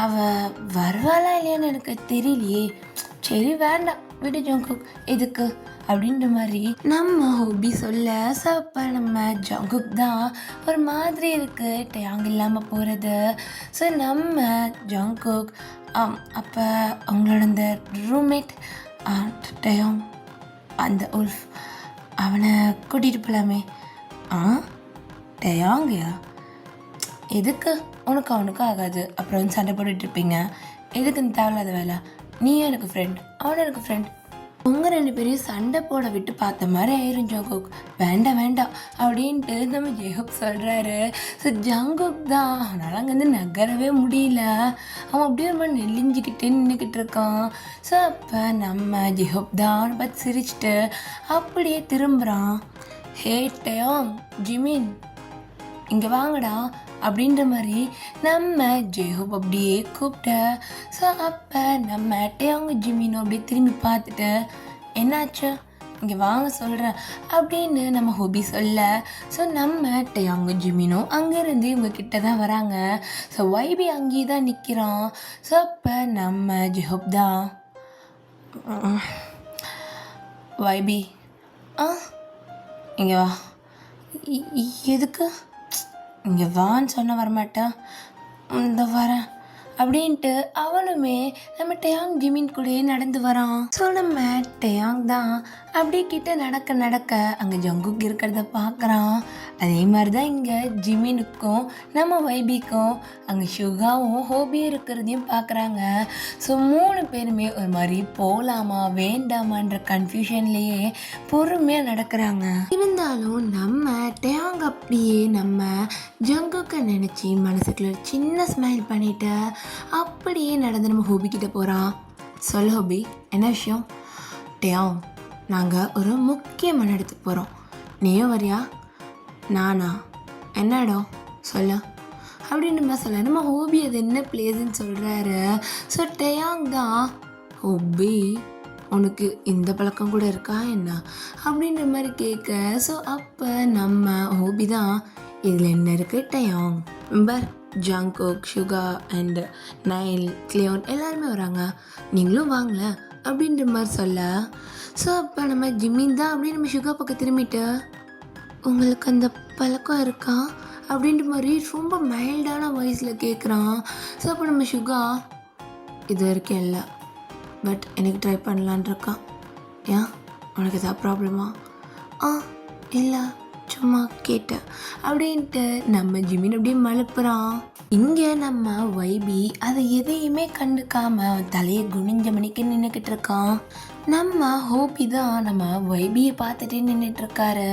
அவள் வருவாளா இல்லையான்னு எனக்கு தெரியலையே. சரி வேண்டாம் விடு ஜங்குக், எதுக்கு அப்படின்ற மாதிரி நம்ம ஹோபி சொல்ல. ஸோ அப்போ நம்ம ஜங்குக் தான் ஒரு மாதிரி இருக்குது டயாங் இல்லாமல் போகிறது. ஸோ நம்ம ஜங்குக் அப்போ அவங்களோட அந்த ரூம்மேட் டயாங், அந்த உல்ஃப், அவனை கூட்டிகிட்டு போகலாமே. டயாங்கயா? எதுக்கு? அவனுக்கு ஆகாது, அப்புறம் வந்து சண்டை போட்டுட்ருப்பீங்க, எதுக்கு இந்த தேவையில்லாத வேலை? நீ எனக்கு ஃப்ரெண்ட், அவனும் எனக்கு ஃப்ரெண்ட், உங்கள் 2 பேரையும் சண்டை போட விட்டு பார்த்த மாதிரி ஆயிரும் ஜங்குக், வேண்டாம் அப்படின்ட்டு நம்ம ஜெஹப் சொல்கிறாரு. ஸோ ஜங்குக் தான் அவனால் அங்கேருந்து நகரவே முடியல. அவன் அப்படியே ஒரு மாதிரி நெல்லிஞ்சிக்கிட்டு நின்றுக்கிட்டு இருக்கான். ஸோ அப்போ நம்ம ஜெஹப் தான் பார்த்து சிரிச்சிட்டு அப்படியே திரும்புகிறான். ஹே டயாங், ஜிமின் இங்கே வாங்கடா அப்படின்ற மாதிரி நம்ம ஜெஹப் அப்படியே கூப்பிட்ட. ஸோ அப்போ நம்ம டயாங் ஜிமினும் அப்படியே திரும்பி பார்த்துட்டு என்னாச்சு இங்கே வாங்க சொல்கிறேன் அப்படின்னு நம்ம ஹோபி சொல்ல. ஸோ நம்ம டயாங் ஜிமினும் அங்கேருந்து இவங்க கிட்ட தான் வராங்க. ஸோ வைபி அங்கேயே தான் நிற்கிறான். ஸோ அப்போ நம்ம ஜெஹப் தான் வைபி இங்கே வா. எதுக்கு? இங்கே வான்னு சொன்ன வரமாட்டேன். இந்த வரேன் அப்படின்ட்டு அவனுமே நம்ம டேயாங் ஜிமின் கூடயே நடந்து வரான். ஸோ நம்ம டேயாங் தான் அப்படியே கிட்ட நடக்க நடக்க அங்கே ஜங்குக் இருக்கிறத பார்க்குறான். அதே மாதிரி தான் இங்கே ஜிமினுக்கும் நம்ம வைபிக்கும் அங்கே ஷுகாவும் ஹோபியும் இருக்கிறதையும் பார்க்குறாங்க. ஸோ 3 பேருமே ஒரு மாதிரி போகலாமா வேண்டாமான்ற கன்ஃபியூஷன்லேயே பொறுமையாக நடக்கிறாங்க. இருந்தாலும் நம்ம டேயாங் அப்படியே நம்ம ஜங்குக்கை நினச்சி மனசுக்குள்ள ஒரு சின்ன ஸ்மைல் பண்ணிட்டு அப்படியே நடந்து நம்ம ஹோபி கிட்ட போகிறான். சொல்லு ஹோபி, என்ன விஷயம்? டேயாங், நாங்கள் ஒரு முக்கியமான இடத்துக்கு போகிறோம், நீயும் வரியா? நானா? என்ன இடம் சொல்ல அப்படின்னு நம்ம சொல்ல நம்ம ஹோபி அது என்ன பிளேஸ்ன்னு சொல்கிறாரு. ஸோ டேயாங் தான், ஹோபி உனக்கு இந்த பழக்கம் கூட இருக்கா என்ன அப்படின்ற மாதிரி கேட்க. ஸோ அப்போ நம்ம ஹோபி தான், இதில் என்ன இருக்குது டேயாங், மெம்பர் ஜங்குக், ஷுகா அண்ட் நைல், கிளியோன் எல்லாருமே வராங்க, நீங்களும் வாங்கல அப்படின்ற மாதிரி சொல்ல. ஸோ அப்போ நம்ம ஜிமின் தான் அப்படின்னு நம்ம ஷுகா பக்கம் திரும்பிட்டு, உங்களுக்கு அந்த பழக்கம் இருக்கா அப்படின்ற மாதிரி ரொம்ப மைல்டான வாய்ஸில் கேட்குறான். ஸோ அப்போ நம்ம ஷுகா, இது வரைக்கும் இல்லை, பட் எனக்கு ட்ரை பண்ணலான் இருக்கான், ஏன் உனக்கு எதாவது ப்ராப்ளமா? இல்லை சும்மா கேட்டேன் அப்படின்ட்டு நம்ம ஜிமின் அப்படியே மழுப்புறான். இங்கே நம்ம வைபி அதை எதையுமே கண்டுக்காம தலையை குனிஞ்ச மணிக்கு நின்றுக்கிட்டு இருக்கான். நம்ம ஹோபி தான் நம்ம வைபியை பார்த்துட்டே நின்றுட்டுருக்காரு.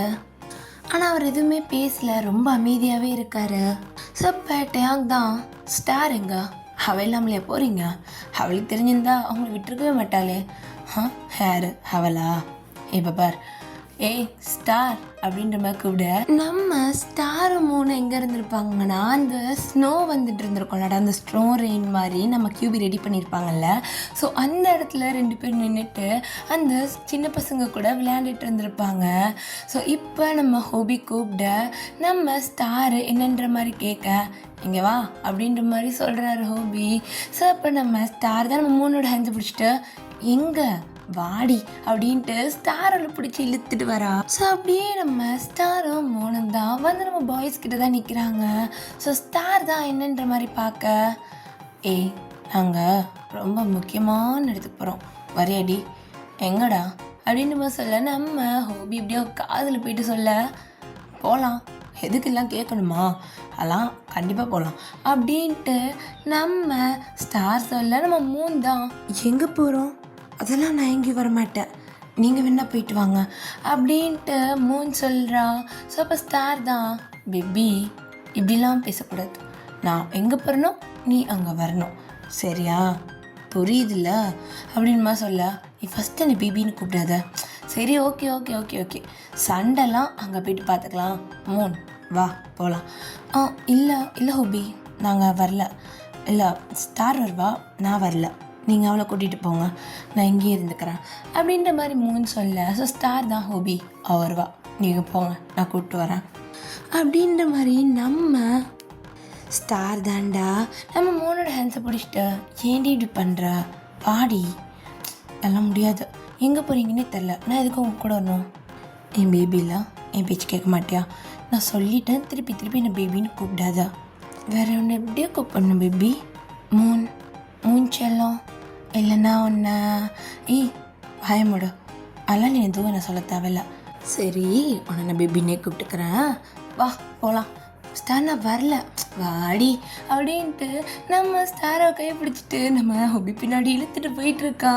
ஆனால் அவர் எதுவுமே பேசல, ரொம்ப அமைதியாகவே இருக்காரு. ஸோ டேயாங் தான், ஸ்டார் எங்க அவள் இல்லாமலையா போகிறீங்க? அவளுக்கு தெரிஞ்சிருந்தா அவங்கள விட்டுருக்கவே மாட்டாளே. யாரு அவளா? இப்போ பார், ஏய் ஸ்டார் அப்படின்ற மாதிரி கூப்பிட. நம்ம ஸ்டாரும் 3 எங்கே இருந்திருப்பாங்கன்னா அந்த ஸ்னோ வந்துட்டு இருந்திருக்கோம்லடா, அந்த ஸ்னோ ரெயின் மாதிரி நம்ம கியூபி ரெடி பண்ணியிருப்பாங்கல்ல. ஸோ அந்த இடத்துல 2 பேர் நின்றுட்டு அந்த சின்ன பசங்க கூட விளையாண்டுட்டு இருந்திருப்பாங்க. ஸோ இப்போ நம்ம ஹோபி கூப்பிட நம்ம ஸ்டாரு என்னன்ற மாதிரி கேட்க, இங்கே வா அப்படின்ற மாதிரி சொல்கிறாரு ஹோபி. ஸோ அப்போ நம்ம ஸ்டார் தான் நம்ம 3ஓட ஹேண்ட்ஸை பிடிச்சிட்டு, எங்கே வாடி அப்படின்ட்டு ஸ்டாரோட பிடிச்சி இழுத்துட்டு வரா. ஸோ அப்படியே நம்ம ஸ்டாரும் 3 தான் வந்து நம்ம பாய்ஸ் கிட்ட தான் நிற்கிறாங்க. ஸோ ஸ்டார் தான் என்னன்ற மாதிரி பார்க்க, ஏய் நாங்கள் ரொம்ப முக்கியமான இடத்துக்கு போகிறோம், வரையடி, எங்கடா அப்படின்னு சொல்ல நம்ம ஹோபி இப்படியோ காதில் போயிட்டு சொல்ல, போகலாம், எதுக்கெல்லாம் கேட்கணுமா, அதெல்லாம் கண்டிப்பாக போகலாம் அப்படின்ட்டு நம்ம ஸ்டார் சொல்ல நம்ம 3 தான், எங்கே போகிறோம், அதெல்லாம் நான் எங்கேயும் வரமாட்டேன், நீங்கள் வேணா போயிட்டு வாங்க அப்படின்ட்டு 3 சொல்கிறா. ஸோ அப்போ ஸ்டார் தான், பேபி இப்படிலாம் பேசக்கூடாது, நான் எங்கே போகிறனோ நீ அங்கே வரணும், சரியா, புரியுதுல்ல அப்படின்மா சொல்ல. நீ ஃபஸ்ட்டு நீ பேபின்னு கூப்பிடாத, சரி ஓகே ஓகே ஓகே ஓகே, சண்டைலாம் அங்கே போயிட்டு பார்த்துக்கலாம், 3 வா போகலாம். இல்லை இல்லை ஹோபி நாங்கள் வரல, இல்லை ஸ்டார் வருவா, நான் வரல, நீங்கள் அவளை கூட்டிகிட்டு போங்க, நான் இங்கேயே இருந்துக்கிறேன் அப்படின்ற மாதிரி 3 சொல்ல. ஸோ ஸ்டார் தான், ஹோபி வருவா, நீங்கள் போங்க, நான் கூப்பிட்டு வரேன் அப்படின்ற மாதிரி நம்ம ஸ்டார் தாண்டா நம்ம 3ஓட ஹேண்ட்ஸை பிடிச்சிட்டு, ஏன்டி இப்படி பண்ணுற, பாடி, எல்லாம் முடியாது, எங்கே போகிறீங்கன்னே தெரில, நான் எதுக்கு உங்க கூட வரணும், என் பேபிலாம் என் பேச்சு கேட்க மாட்டியா, நான் சொல்லிட்டேன், திருப்பி திருப்பி என்னை பேபின்னு கூப்பிடாதா, வேறு ஒன்று எப்படியே கூப்பிடணும் பேபி, 3 செல்லம், இல்லைன்னா ஒன்று, பயமுடு, அதெல்லாம் நீ எதுவும் நான் சொல்ல தேவையில்ல, சரி உன்னை நான் பேபின்னே கூப்பிட்டுக்கிறேன், வா போகலாம், ஸ்டார் நான் வரல வாடி அப்படின்ட்டு நம்ம ஸ்டாரை கையை பிடிச்சிட்டு நம்ம ஹோபி பின்னாடி இழுத்துட்டு போயிட்டுருக்கா.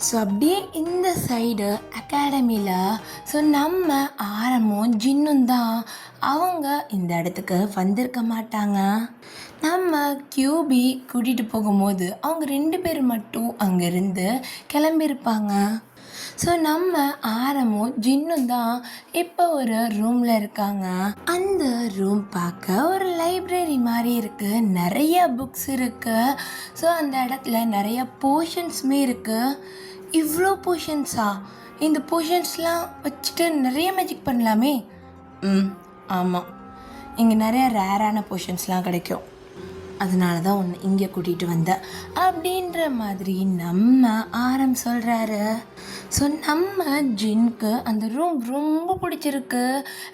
ஸோ அப்படியே இந்த சைடு அகாடமியில் ஸோ நம்ம ஆரமும் ஜின்னும் தான், அவங்க இந்த இடத்துக்கு வந்திருக்க மாட்டாங்க. நம்ம கியூபி கூட்டிகிட்டு போகும்போது அவங்க 2 பேர் மட்டும் அங்கேருந்து கிளம்பியிருப்பாங்க. ஸோ நம்ம ஆரமும் ஜின்னும் தான் இப்போ ஒரு ரூமில் இருக்காங்க. அந்த ரூம் பார்க்க ஒரு லைப்ரரி மாதிரி இருக்குது, நிறைய புக்ஸ் இருக்குது. ஸோ அந்த இடத்துல நிறைய போர்ஷன்ஸுமே இருக்குது. இவ்வளோ போர்ஷன்ஸா? இந்த போர்ஷன்ஸ்லாம் வச்சுட்டு நிறைய மேஜிக் பண்ணலாமே. ஆமாம், இங்கே நிறைய ரேரான போர்ஷன்ஸ்லாம் கிடைக்கும், அதனால தான் ஒன்று இங்கே கூட்டிகிட்டு வந்தேன் அப்படின்ற மாதிரி நம்ம ஆரம் சொல்கிறாரு. ஸோ நம்ம ஜின்க்கு அந்த ரூம் ரொம்ப பிடிச்சிருக்கு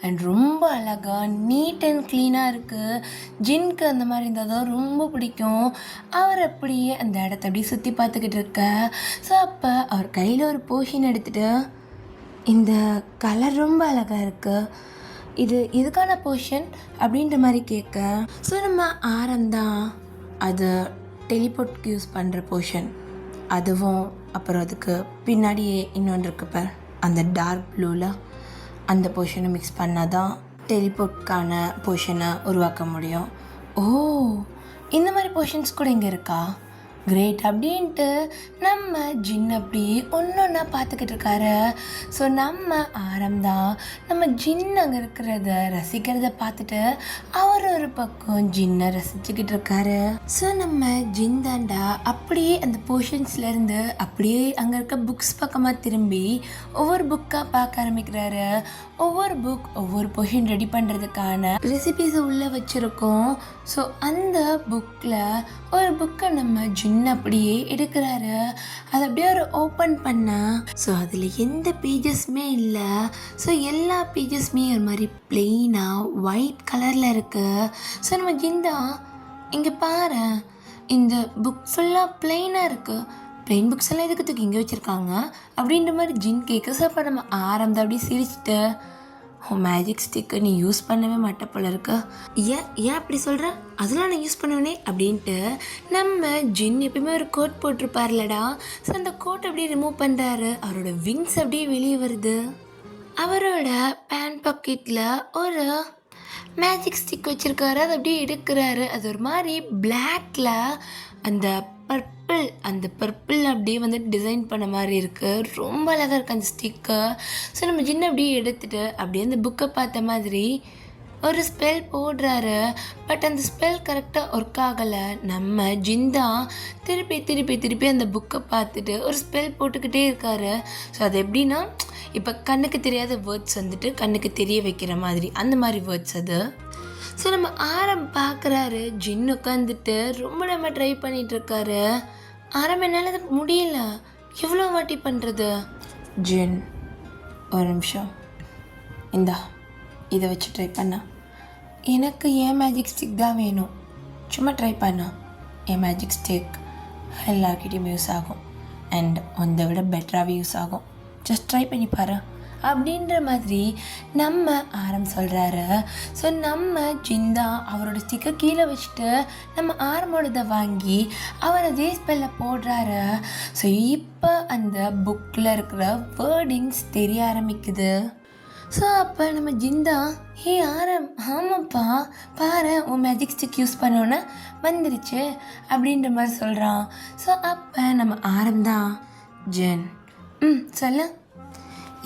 அண்ட் ரொம்ப அழகாக நீட் அண்ட் க்ளீனாக இருக்குது. ஜின்க்கு அந்த மாதிரி இருந்தால் தான் ரொம்ப பிடிக்கும். அவர் அப்படியே அந்த இடத்த அப்படியே சுற்றி பார்த்துக்கிட்டு இருக்க. ஸோ அப்போ அவர் கையில் ஒரு போர்ஷன் எடுத்துகிட்டு, இந்த கலர் ரொம்ப அழகாக இருக்குது, இது எதுக்கான போர்ஷன் அப்படின்ற மாதிரி கேட்க, ஸோ நம்ம ஆரம்தான் அது டெலிபோர்ட்க்கு யூஸ் பண்ணுற போர்ஷன். அதுவும் அப்புறம் அதுக்கு பின்னாடியே இன்னொன்று இருக்குப்ப, அந்த டார்க் ப்ளூவில் அந்த போர்ஷனை மிக்ஸ் பண்ணால் தான் டெலிபோர்ட்கான போர்ஷனை உருவாக்க முடியும். ஓ, இந்த மாதிரி போர்ஷன்ஸ் கூட இங்கே இருக்கா, கிரேட் அப்படின்ட்டு நம்ம ஜின் அப்படி ஒன்று ஒன்றா பார்த்துக்கிட்டு இருக்காரு. ஸோ நம்ம ஆரம்தான் நம்ம ஜின் அங்கே இருக்கிறத ரசிக்கிறத பார்த்துட்டு அவர் ஒரு பக்கம் ஜின்னை ரசிச்சுக்கிட்டு இருக்காரு. ஸோ நம்ம ஜின் தாண்டா அப்படியே அந்த போர்ஷன்ஸ்லேருந்து அப்படியே அங்கே இருக்க புக்ஸ் பக்கமாக திரும்பி ஒவ்வொரு புக்காக பார்க்க ஆரம்பிக்கிறாரு. ஒவ்வொரு புக் ஒவ்வொரு போர்ஷன் ரெடி பண்ணுறதுக்கான ரெசிபீஸை உள்ளே வச்சுருக்கோம். ஸோ அந்த புக்கில் ஒரு புக்கை நம்ம ஜின் அப்படியே எடுக்கிறாரு. அதை அப்படியே ஒரு ஓப்பன் பண்ண, ஸோ அதில் எந்த பேஜஸ்மே இல்லை. ஸோ எல்லா பேஜஸ்மே ஒரு மாதிரி பிளெயினாக ஒயிட் கலரில் இருக்குது. ஸோ நம்ம ஜிந்தா இங்கே பாரு, இந்த புக் ஃபுல்லாக பிளெயினாக இருக்குது, பிளெயின் புக்ஸ் எல்லாம் எதுக்கு தூக்கி இங்கே வச்சுருக்காங்க அப்படின்ற மாதிரி ஜின் கேட்க. ஸோ அப்போ நம்ம ஆரம்பம் அப்படியே சிரிச்சுட்டு, மேஜிக் ஸ்டிக்கு நீ யூஸ் பண்ணவே மாட்ட போல இருக்கு, ஏன் அப்படி சொல்கிற, அதெல்லாம் நான் யூஸ் பண்ணுவேனே அப்படின்ட்டு நம்ம ஜின் எப்பயுமே ஒரு கோட் போட்டிருப்பார்லடா. ஸோ அந்த கோட் அப்படியே ரிமூவ் பண்ணுறாரு. அவரோட விங்ஸ் அப்படியே வெளியே வருது. அவரோட பேண்ட் பாக்கெட்டில் ஒரு மேஜிக் ஸ்டிக் வச்சுருக்காரு. அதை அப்படியே எடுக்கிறாரு. அது ஒரு மாதிரி பிளாக்ல அந்த பர்பிள் அப்படியே வந்து டிசைன் பண்ண மாதிரி இருக்குது. ரொம்ப அழகாக இருக்குது அந்த ஸ்டிக்கு. ஸோ நம்ம ஜின்ன அப்படியே எடுத்துகிட்டு அப்படியே அந்த புக்கை பார்த்த மாதிரி ஒரு ஸ்பெல் போடுறாரு. பட் அந்த ஸ்பெல் கரெக்டாக ஒர்க் ஆகலை. நம்ம ஜிந்தா திருப்பி அந்த புக்கை பார்த்துட்டு ஒரு ஸ்பெல் போட்டுக்கிட்டே இருக்காரு. ஸோ அது எப்படின்னா, இப்போ கண்ணுக்கு தெரியாத வேர்ட்ஸ் வந்துட்டு கண்ணுக்கு தெரிய வைக்கிற மாதிரி, அந்த மாதிரி வேர்ட்ஸ் அது. ஸோ நம்ம பார்க்குறாரு. ஜின் உட்காந்துட்டு ரொம்ப நம்ம ட்ரை பண்ணிகிட்ருக்காரு. என்னால் அது முடியல, எவ்வளோ வாட்டி பண்ணுறது. ஜின் ஒரு நிமிஷம், இந்தா இதை வச்சு ட்ரை பண்ண, எனக்கு ஏன் மேஜிக் ஸ்டிக் தான் வேணும், சும்மா ட்ரை பண்ண, என் மேஜிக் ஸ்டிக் எல்லாருக்கிட்டையும் யூஸ் ஆகும் அண்ட் அதை விட பெட்டராகவே யூஸ் ஆகும், ஜஸ்ட் ட்ரை பண்ணி பாரு அப்படின்ற மாதிரி நம்ம சொல்கிறாரு. ஸோ நம்ம ஜிந்தா அவரோட ஸ்டிக்கை கீழே வச்சுட்டு நம்ம ஆரமோடதை வாங்கி அவர் அதே ஸ்பெல்ல போடுறாரு. ஸோ இப்போ அந்த புக்கில் இருக்கிற வேர்டிங்ஸ் தெரிய ஆரம்பிக்குது. ஸோ அப்போ நம்ம ஜிந்தா, ஆமாப்பா பாரு, உன் மேஜிக் ஸ்டிக் யூஸ் பண்ணோன்னே வந்துருச்சு அப்படின்ற மாதிரி சொல்கிறான். ஸோ அப்போ நம்ம தான், ஜென் சொல்லு,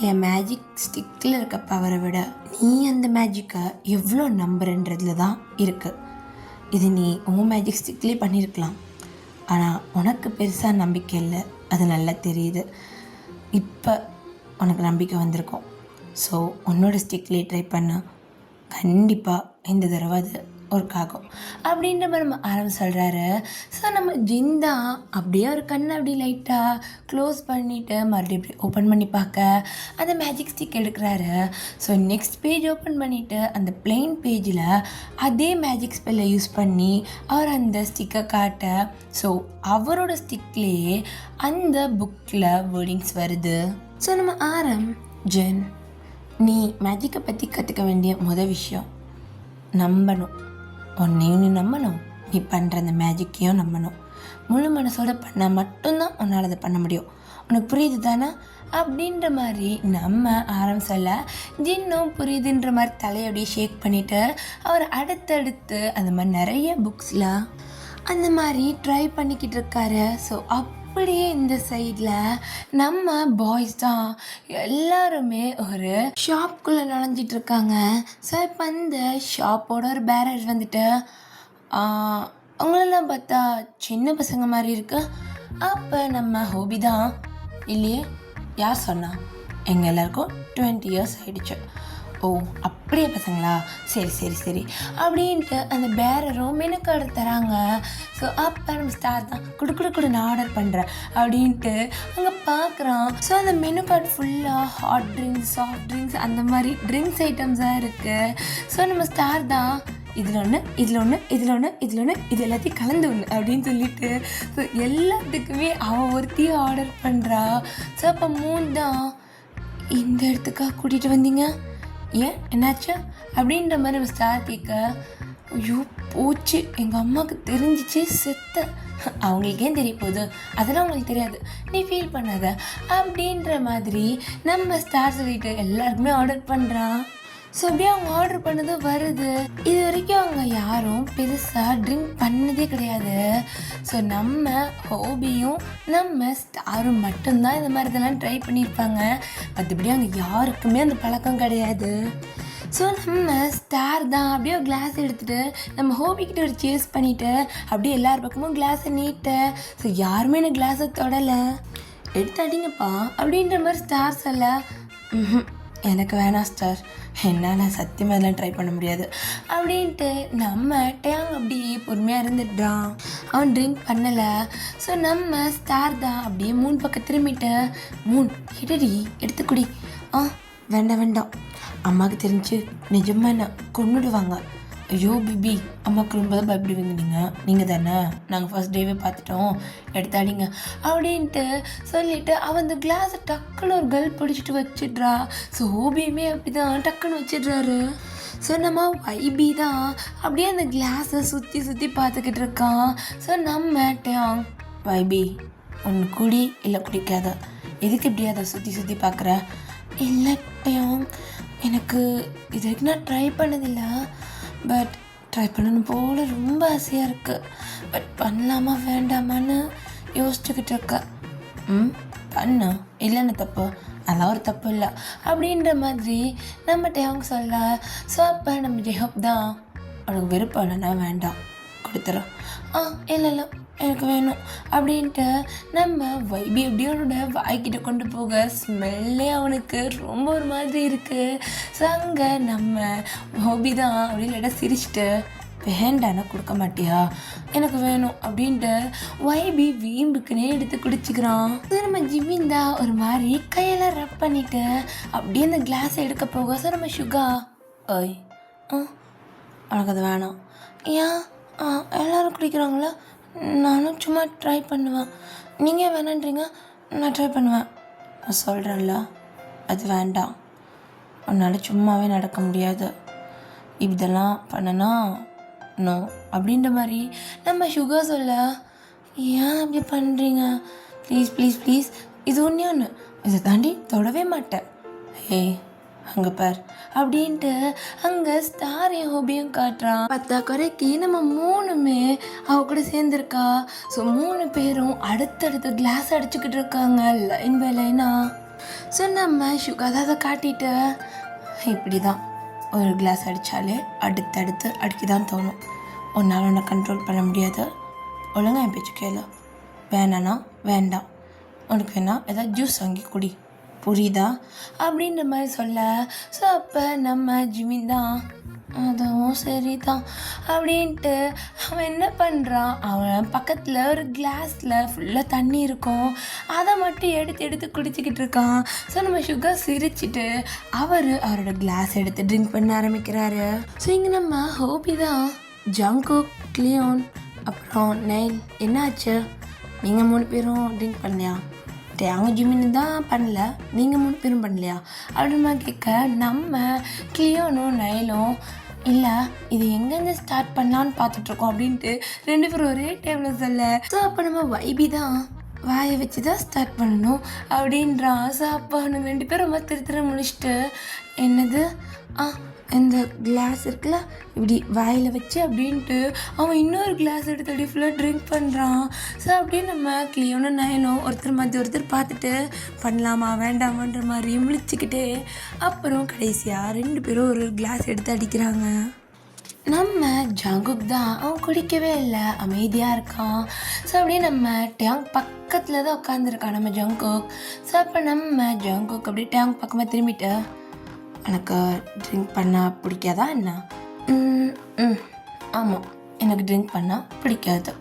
என் மேஜிக் ஸ்டிக்கில் இருக்க பவரை விட நீ அந்த மேஜிக்கை எவ்வளோ நம்புறன்றதுல தான் இருக்குது. இது நீ உன் மேஜிக் ஸ்டிக்லேயே பண்ணியிருக்கலாம், ஆனால் உனக்கு பெருசாக நம்பிக்கை இல்லை, அது நல்லா தெரியுது. இப்போ உனக்கு நம்பிக்கை வந்திருக்கும். ஸோ உன்னோட ஸ்டிக்லேயே ட்ரை பண்ண, கண்டிப்பாக இந்த தடவை அது ஒர்க் ஆகும் அப்படின்ற மாதிரி நம்ம சொல்கிறாரு. ஸோ நம்ம ஜிந்தா அப்படியே ஒரு கண்ணை அப்படியே லைட்டாக க்ளோஸ் பண்ணிவிட்டு மறுபடியும் இப்படி ஓப்பன் பண்ணி பார்க்க அந்த மேஜிக் ஸ்டிக் எடுக்கிறாரு. ஸோ நெக்ஸ்ட் பேஜ் ஓப்பன் பண்ணிவிட்டு அந்த பிளெயின் பேஜில் அதே மேஜிக் ஸ்பெல்லை யூஸ் பண்ணி அவர் அந்த ஸ்டிக்கை காட்ட, ஸோ அவரோட ஸ்டிக்லேயே அந்த புக்கில் வேர்டிங்ஸ் வருது. ஸோ நம்ம ஜென், நீ மேஜிக்கை பற்றி கற்றுக்க வேண்டிய விஷயம் நம்பணும். உன்னையும் நீ நம்பணும், நீ பண்ணுற அந்த மேஜிக்கையும் நம்பணும். முழு மனசோட பண்ணால் மட்டும்தான் உன்னால் அதை பண்ண முடியும். உனக்கு புரியுது தானே அப்படின்ற மாதிரி நம்ம சொல்ல, ஜின்னும் புரியுதுன்ற மாதிரி தலையோடையே ஷேக் பண்ணிவிட்டு அவர் அடுத்தடுத்து அந்த மாதிரி நிறைய புக்ஸில் அந்த மாதிரி ட்ரை பண்ணிக்கிட்டு இருக்காரு. ஸோ அப்படியே இந்த சைடில் நம்ம பாய்ஸ் தான் எல்லாருமே ஒரு ஷாப்குள்ளே நுழைஞ்சிட்டு இருக்காங்க. ஸோ இப்போ இந்த ஷாப்போட ஒரு பேரர் வந்துட்டு, அவங்களெல்லாம் பார்த்தா சின்ன பசங்க மாதிரி இருக்கு. அப்போ நம்ம ஹோபி தான், இல்லையே யார் சொன்னா, எங்கள் எல்லாருக்கும் 20 years ஆகிடுச்சு. ஓ அப்படியே பசங்களா, சரி சரி சரி அப்படின்ட்டு அந்த பேரரும் மெனு கார்டு தராங்க. ஸோ அப்போ நம்ம ஸ்டார் தான் குடு குடு குடு நான் ஆர்டர் பண்ணுறேன் அப்படின்ட்டு அங்கே பார்க்குறான். ஸோ அந்த மெனு கார்டு ஃபுல்லாக ஹாட் ட்ரிங்க்ஸ், சாஃப்ட் ட்ரிங்க்ஸ், அந்த மாதிரி ட்ரிங்க்ஸ் ஐட்டம்ஸாக இருக்குது. ஸோ நம்ம ஸ்டார் தான் இதில் ஒன்று, இதில் ஒன்று, இதில் ஒன்று, இதில் ஒன்று, இது எல்லாத்தையும் கலந்து ஒன்று அப்படின்னு சொல்லிட்டு ஸோ எல்லாத்துக்குமே அவன் ஒருத்தையும் ஆர்டர் பண்ணுறா. ஸோ அப்போ மூணு தான் இந்த இடத்துக்காக கூட்டிகிட்டு வந்தீங்க, ஏன் என்னாச்சு அப்படின்ற மாதிரி நம்ம ஸ்டார் கேட்க, ஐயோ போச்சு எங்கள் அம்மாவுக்கு தெரிஞ்சிச்சு செத்த, அவங்களுக்கே தெரிய போகுது, அதெல்லாம் அவங்களுக்கு தெரியாது, நீ ஃபீல் பண்ணாத அப்படின்ற மாதிரி நம்ம ஸ்டார் சொல்லிட்டு எல்லாருக்குமே ஆர்டர் பண்ணுறான். ஸோ அப்படியே அவங்க ஆர்டர் பண்ணது வருது. இது வரைக்கும் அவங்க யாரும் பெருசாக ட்ரிங்க் பண்ணதே கிடையாது. ஸோ நம்ம ஹோபியும் நம்ம ஸ்டாரும் மட்டும்தான் இந்த மாதிரி இதெல்லாம் ட்ரை பண்ணியிருப்பாங்க. மற்றபடி அவங்க யாருக்குமே அந்த பழக்கம் கிடையாது. ஸோ நம்ம ஸ்டார் தான் அப்படியே ஒரு கிளாஸ் எடுத்துகிட்டு நம்ம ஹோபிக்கிட்ட ஒரு சேஸ் பண்ணிவிட்டு அப்படியே எல்லார் பக்கமும் கிளாஸை நீட்ட. ஸோ யாருமே எனக்கு கிளாஸை தொடலை, எடுத்து அடிங்கப்பா அப்படின்ற மாதிரி ஸ்டார் சொல்ல, எனக்கு வேணாம் ஸ்டார், என்னால் சத்தியமாக இதெல்லாம் ட்ரை பண்ண முடியாது அப்படின்ட்டு நம்ம டேங் அப்படியே பொறுமையாக இருந்துட்டான். அவன் ட்ரிங்க் பண்ணலை. ஸோ நம்ம ஸ்டார் தான் அப்படியே மூணு பக்கம் திரும்பிட்டு, மூணு இடடி எடுத்து குடி. வேண்டாம் வேண்டாம், அம்மாவுக்கு தெரிஞ்சு நிஜமாக என்ன கொன்னுடுவாங்க. ஐயோ பிபி, அம்மாவுக்கு ரொம்ப தான் பயப்படுவீங்க நீங்கள் தானே, நாங்கள் ஃபர்ஸ்ட் டேவே பார்த்துட்டோம், எடுத்தாடிங்க அப்படின்ட்டு சொல்லிவிட்டு அவன் அந்த கிளாஸை டக்குன்னு ஒரு கல் பிடிச்சிட்டு வச்சிட்றா. ஸோ ஹோபியுமே அப்படி தான் டக்குன்னு வச்சிடுறாரு. ஸோ நம்ம வைபி தான் அப்படியே அந்த கிளாஸை சுற்றி சுற்றி பார்த்துக்கிட்டு இருக்கான். ஸோ நம்ம டேங், வைபி ஒன்று குடி இல்லை குடிக்காத, எதுக்கு இப்படி அதை சுற்றி சுற்றி பார்க்குற? இல்லை டேங், எனக்கு இது வரைக்கும் நான் ட்ரை பண்ணதில்லை, பட் ட்ரை பண்ணணும் போல் ரொம்ப ஆசையாக இருக்குது, பட் பண்ணலாமா வேண்டாமான்னு யோசிச்சுக்கிட்டு இருக்கேன். பண்ணு, இல்லைன்னு தப்பு, அதெல்லாம் ஒரு தப்பு இல்லை அப்படின்ற மாதிரி நம்ம டேங் சொல்ல. ஸோ அப்போ நம்ம ஜெஹப் தான், உனக்கு விருப்பம் இல்லைன்னா வேண்டாம் கொடுத்துறோம். இல்லை இல்லை எனக்கு வேணும் அப்படின்ட்டு நம்ம வைபி எப்படி அவனோட வாய்க்கிட்ட கொண்டு போக ஸ்மெல்லே அவனுக்கு ரொம்ப ஒரு மாதிரி இருக்குது. ஸோ அங்கே நம்ம ஹோபி தான் அப்படி இல்லைடா சிரிச்சிட்டு, வேண்டானா கொடுக்க மாட்டியா, எனக்கு வேணும் அப்படின்ட்டு வைபி வீம்புக்குன்னே எடுத்து குடிச்சிக்கிறான். ஸோ நம்ம ஜிமிந்தா ஒரு மாதிரி கையெல்லாம் ரப் பண்ணிவிட்டு அப்படியே அந்த கிளாஸை எடுக்க போக, ஸோ நம்ம சுகா, ஓய் உனக்கு அது வேணாம், ஏன் எல்லோரும் குடிக்கிறாங்களா, நானும் சும்மா ட்ரை பண்ணுவேன், நீங்கள் வேணான்றீங்க, நான் ட்ரை பண்ணுவேன், நான் சொல்கிறேன்ல அது வேண்டாம், உன்னால் சும்மாவே நடக்க முடியாது, இதெல்லாம் பண்ணனா நோ அப்படின்ற மாதிரி நம்ம சுகர் சொல்ல, ஏன் அப்படி பண்ணுறீங்க, ப்ளீஸ் ப்ளீஸ் ப்ளீஸ், இது ஒன்று இதை தாண்டி தொடவே மாட்டேன், ஹே அங்கே பார் அப்படின்ட்டு அங்கே ஸ்டாரையும் ஹோபியும் காட்டுறான். பத்தா குறைக்கு நம்ம மூணுமே அவ கூட சேர்ந்துருக்கா. ஸோ மூணு பேரும் அடுத்தடுத்து கிளாஸ் அடிச்சுக்கிட்டு இருக்காங்க லைன் பை லைனா. ஸோ நம்ம சுகர் அதை காட்டிட்டு, இப்படி தான் ஒரு கிளாஸ் அடித்தாலே அடுத்தடுத்து அடிக்க தான் தோணும், உன்னால் ஒன்றை கண்ட்ரோல் பண்ண முடியாது, ஒழுங்காக என் பேச்சு கேளு, வேணான்னா வேண்டாம், உனக்கு வேணா ஏதாவது ஜூஸ் வாங்கி குடி, புரியுதா அப்படின்ற மாதிரி சொல்ல. ஸோ அப்போ நம்ம ஜிமின் தான், அதுவும் சரி தான் அப்படின்ட்டு அவன் என்ன பண்ணுறான், அவன் பக்கத்தில் ஒரு கிளாஸில் ஃபுல்லாக தண்ணி இருக்கும், அதை மட்டும் எடுத்து எடுத்து குடிச்சிக்கிட்டு இருக்கான். ஸோ நம்ம சுகர் சிரிச்சிட்டு அவரோட கிளாஸ் எடுத்து ட்ரிங்க் பண்ண ஆரம்பிக்கிறாரு. ஸோ இங்கே நம்ம ஹோபி தான், ஜங்குக், கிளியோன், அப்புறம் நெயில், என்னாச்சு நீங்கள் மூணு பேரும் ட்ரிங்க் பண்ணலையா, அவங்க ஜிமின்னு தான் பண்ணல, நீங்கள் மூணு பேரும் பண்ணலையா அப்படின்னு கேட்க, நம்ம கிளியோனும் நைலும் இல்லை இது எங்கேருந்து ஸ்டார்ட் பண்ணலான்னு பார்த்துட்ருக்கோம் அப்படின்ட்டு ரெண்டு பேரும் ஒரே டைமில் சொல்ல. ஸோ அப்போ நம்ம வைபி தான், வாயை வச்சு தான் ஸ்டார்ட் பண்ணணும் அப்படின்றான். ஸோ அப்போ அவனுக்கு ரெண்டு பேரும் ரொம்ப திரு முடிச்சுட்டு, என்னது இந்த கிளாஸ் இருக்குல்ல இப்படி வாயில் வச்சு அப்படின்ட்டு அவன் இன்னொரு கிளாஸ் எடுத்து அப்படி ஃபுல்லாக ட்ரிங்க் பண்ணுறான். ஸோ அப்படியே நம்ம கிளியோனும் நயனும் ஒருத்தர் மாதிரி ஒருத்தர் பார்த்துட்டு பண்ணலாமா வேண்டாமான்ற மாதிரி முழிச்சிக்கிட்டே அப்புறம் கடைசியாக ரெண்டு பேரும் ஒரு கிளாஸ் எடுத்து அடிக்கிறாங்க. நம்ம ஜங்குக் தான், அவன் குடிக்கவே இல்லை, அமைதியாக இருக்கான். ஸோ அப்படியே நம்ம டேங் பக்கத்தில் தான் உட்காந்துருக்கான் நம்ம ஜங்குக். ஸோ அப்போ நம்ம ஜங்குக் அப்படியே டேங் பக்கமாக திரும்பிட்டு, எனக்கு ட்ரிங்க் பண்ணால் பிடிக்காதா என்ன? ஆமாம், எனக்கு ட்ரிங்க் பண்ணால் பிடிக்காது.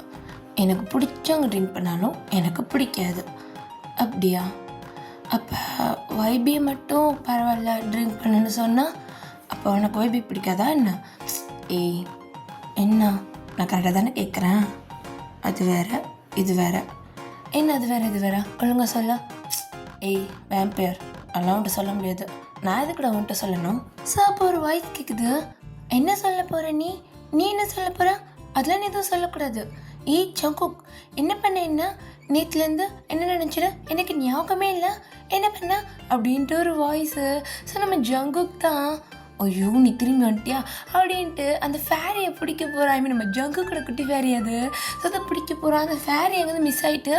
எனக்கு பிடிச்சவங்க ட்ரிங்க் பண்ணாலும் எனக்கு பிடிக்காது. அப்படியா? அப்போ வைபி மட்டும் பரவாயில்ல ட்ரிங்க் பண்ணுன்னு சொன்னால் அப்போ உனக்கு வைபி பிடிக்காதா என்ன? ஏய் என்ன, நான் கரெக்டாக தானே கேட்குறேன். அது வேற இது வேற. என்ன அது வேற இது வேற? ஒழுங்கா சொல்ல. ஏய் வேம்பயர், அதெல்லாம் உன்ட்ட சொல்ல முடியாது. நான் எதுக்கூட உன்ட்ட சொல்லணும்? அப்போ ஒரு வாய்ஸ் கேட்குது. என்ன சொல்ல போகிற நீ? நீ என்ன சொல்ல போகிற? அதெல்லாம் நீ எதுவும் சொல்லக்கூடாது. ஏய் ஜங்குக், என்ன பண்ண? என்ன நேற்றுலேருந்து என்ன நினச்சிட? எனக்கு ஞாபகமே இல்லை. என்ன பண்ண அப்படின்ட்டு ஒரு வாய்ஸு. ஸோ நம்ம ஜங்குக் தான். ஐயோ நீ திரும்பி வந்துட்டியா அப்படின்ட்டு அந்த ஃபேரியை பிடிக்க போகிறான். ஐ மீன் நம்ம ஜங்குக்கோட குட்டி ஃபேரி அது. ஸோ அதை பிடிக்க போகிறான். அந்த ஃபேரி அங்கேருந்து மிஸ் ஆகிட்டு,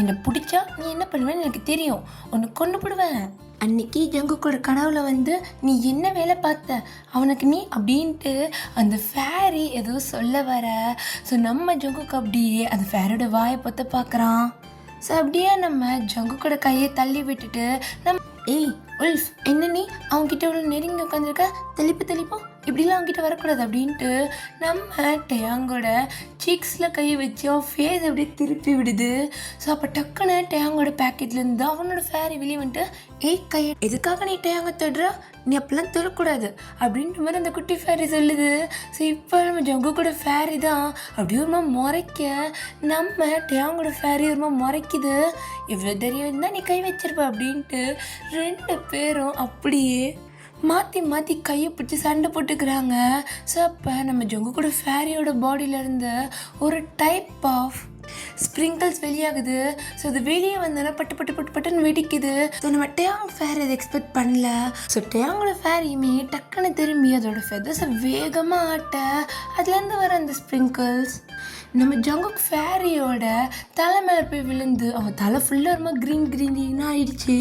என்னை பிடிச்சா நீ என்ன பண்ணுவேன்னு எனக்கு தெரியும், ஒன்று கொண்டு போடுவேன். அன்னைக்கு ஜங்குக்கோட கனவுல வந்து நீ என்ன வேலை பார்த்த அவனுக்கு நீ அப்படின்ட்டு அந்த ஃபேரி ஏதோ சொல்ல வர. ஸோ நம்ம ஜங்குக்கு அப்படியே அந்த ஃபேரியோட வாயை பொத்த பார்க்குறான். ஸோ அப்படியே நம்ம ஜங்குக்கோட கையை தள்ளி விட்டுட்டு நம்ம ஏய் உல்ஃப், என்ன நீ அவங்ககிட்ட இவ்வளோ நெருங்கி உட்காந்துருக்க? தெளிப்போம், இப்படிலாம் அவங்ககிட்ட வரக்கூடாது அப்படின்ட்டு நம்ம டேயாங்கோட சீக்ஸில் கையை வச்சு அவன் ஃபேஸ் அப்படியே திருப்பி விடுது. ஸோ அப்போ டக்குன்னு டேயாங்கோட பேக்கெட்லேருந்து அவனோட ஃபேரி வெளியே வந்துட்டு, ஏய் கையை எதுக்காக நீ டேயாங்க தொடுற? நீ அப்பெல்லாம் தொடக்கூடாது அப்படின்ற மாதிரி அந்த குட்டி ஃபேரி சொல்லுது. ஸோ இப்போ நம்ம ஜங்குக்கோட ஃபேரி தான் அப்படியே ஒரு மாதிரி முறைக்க, நம்ம டேயாங்கோட ஃபேரி ஒரு மாதிரி முறைக்குது. இவ்வளோ தெரியும் தான் நீ கை வச்சிருப்ப அப்படின்ட்டு ரெண்டு பேரும் அப்படியே மாற்றி கையை பிடிச்சி சண்டை போட்டுக்கிறாங்க. ஸோ அப்போ நம்ம ஜங்குக்கோட ஃபேரியோட பாடியிலேருந்து ஒரு டைப் ஆஃப் ஸ்ப்ரிங்கிள்ஸ் வெளியாகுது. ஸோ அது வெளியே வந்தோன்னா பட்டுன்னு வெடிக்குது. ஸோ நம்ம டேயாங் ஃபேர் அதை எக்ஸ்பெக்ட் பண்ணல. ஸோ டேயாங்கோட ஃபேரியுமே டக்குன்னு திரும்பி அதோட ஃபெதர்ஸை வேகமாக ஆட்ட அதுலேருந்து வர அந்த ஸ்ப்ரிங்கிள்ஸ் நம்ம ஜங்குக் ஃபேரியோட தலை மேலே போய் விழுந்து அவன் தலை ஃபுல்லாக ரொம்ப க்ரீனாக ஆயிடுச்சு.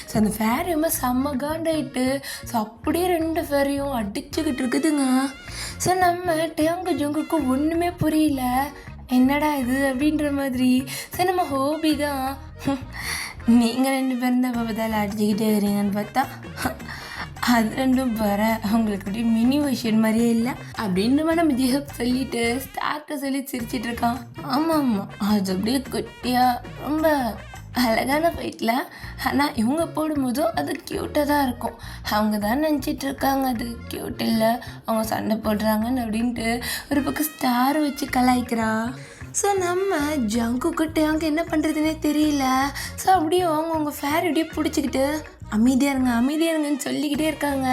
ஸோ அந்த ஃபேரி ரொம்ப செம்ம காண்டாயிட்டு ஸோ அப்படியே ரெண்டு ஃபேரியும் அடிச்சுக்கிட்டு இருக்குதுங்க. ஸோ நம்ம டேயாங்கு ஜங்குக்கு ஒன்றுமே புரியல, என்னடா இது அப்படின்ற மாதிரி. சரி நம்ம ஹோபி தான், நீங்கள் ரெண்டு பேரும் தான் இப்போ பதில் அடிச்சுக்கிட்டே இருக்கிறீங்கன்னு பார்த்தா அது ரெண்டும் வர அவங்களுக்கு அப்படியே மினி வெர்ஷன் மாதிரியே இல்லை அப்படின்ற மாதிரி நம்ம ஜிஹப் சொல்லிட்டு ஸ்டார்ட்டை சொல்லி சிரிச்சிட்டு இருக்கான். ஆமாம் அது அப்படியே குட்டியாக ரொம்ப அழகான ஃபைட்டில். ஆனால் இவங்க போடும்போதும் அது க்யூட்டாக தான் இருக்கும். அவங்க தான் நினச்சிட்டு இருக்காங்க அது க்யூட் இல்லை, அவங்க சண்டை போடுறாங்கன்னு அப்படின்ட்டு ஒரு பக்கம் ஸ்டார் வச்சு கலாய்க்கிறா. ஸோ நம்ம ஜங்குக்கிட்ட அங்கே என்ன பண்ணுறதுனே தெரியல. ஸோ அப்படியே அவங்க ஃபேர் அப்படியே பிடிச்சிக்கிட்டு அமைதியாக இருங்கன்னு சொல்லிக்கிட்டே இருக்காங்க.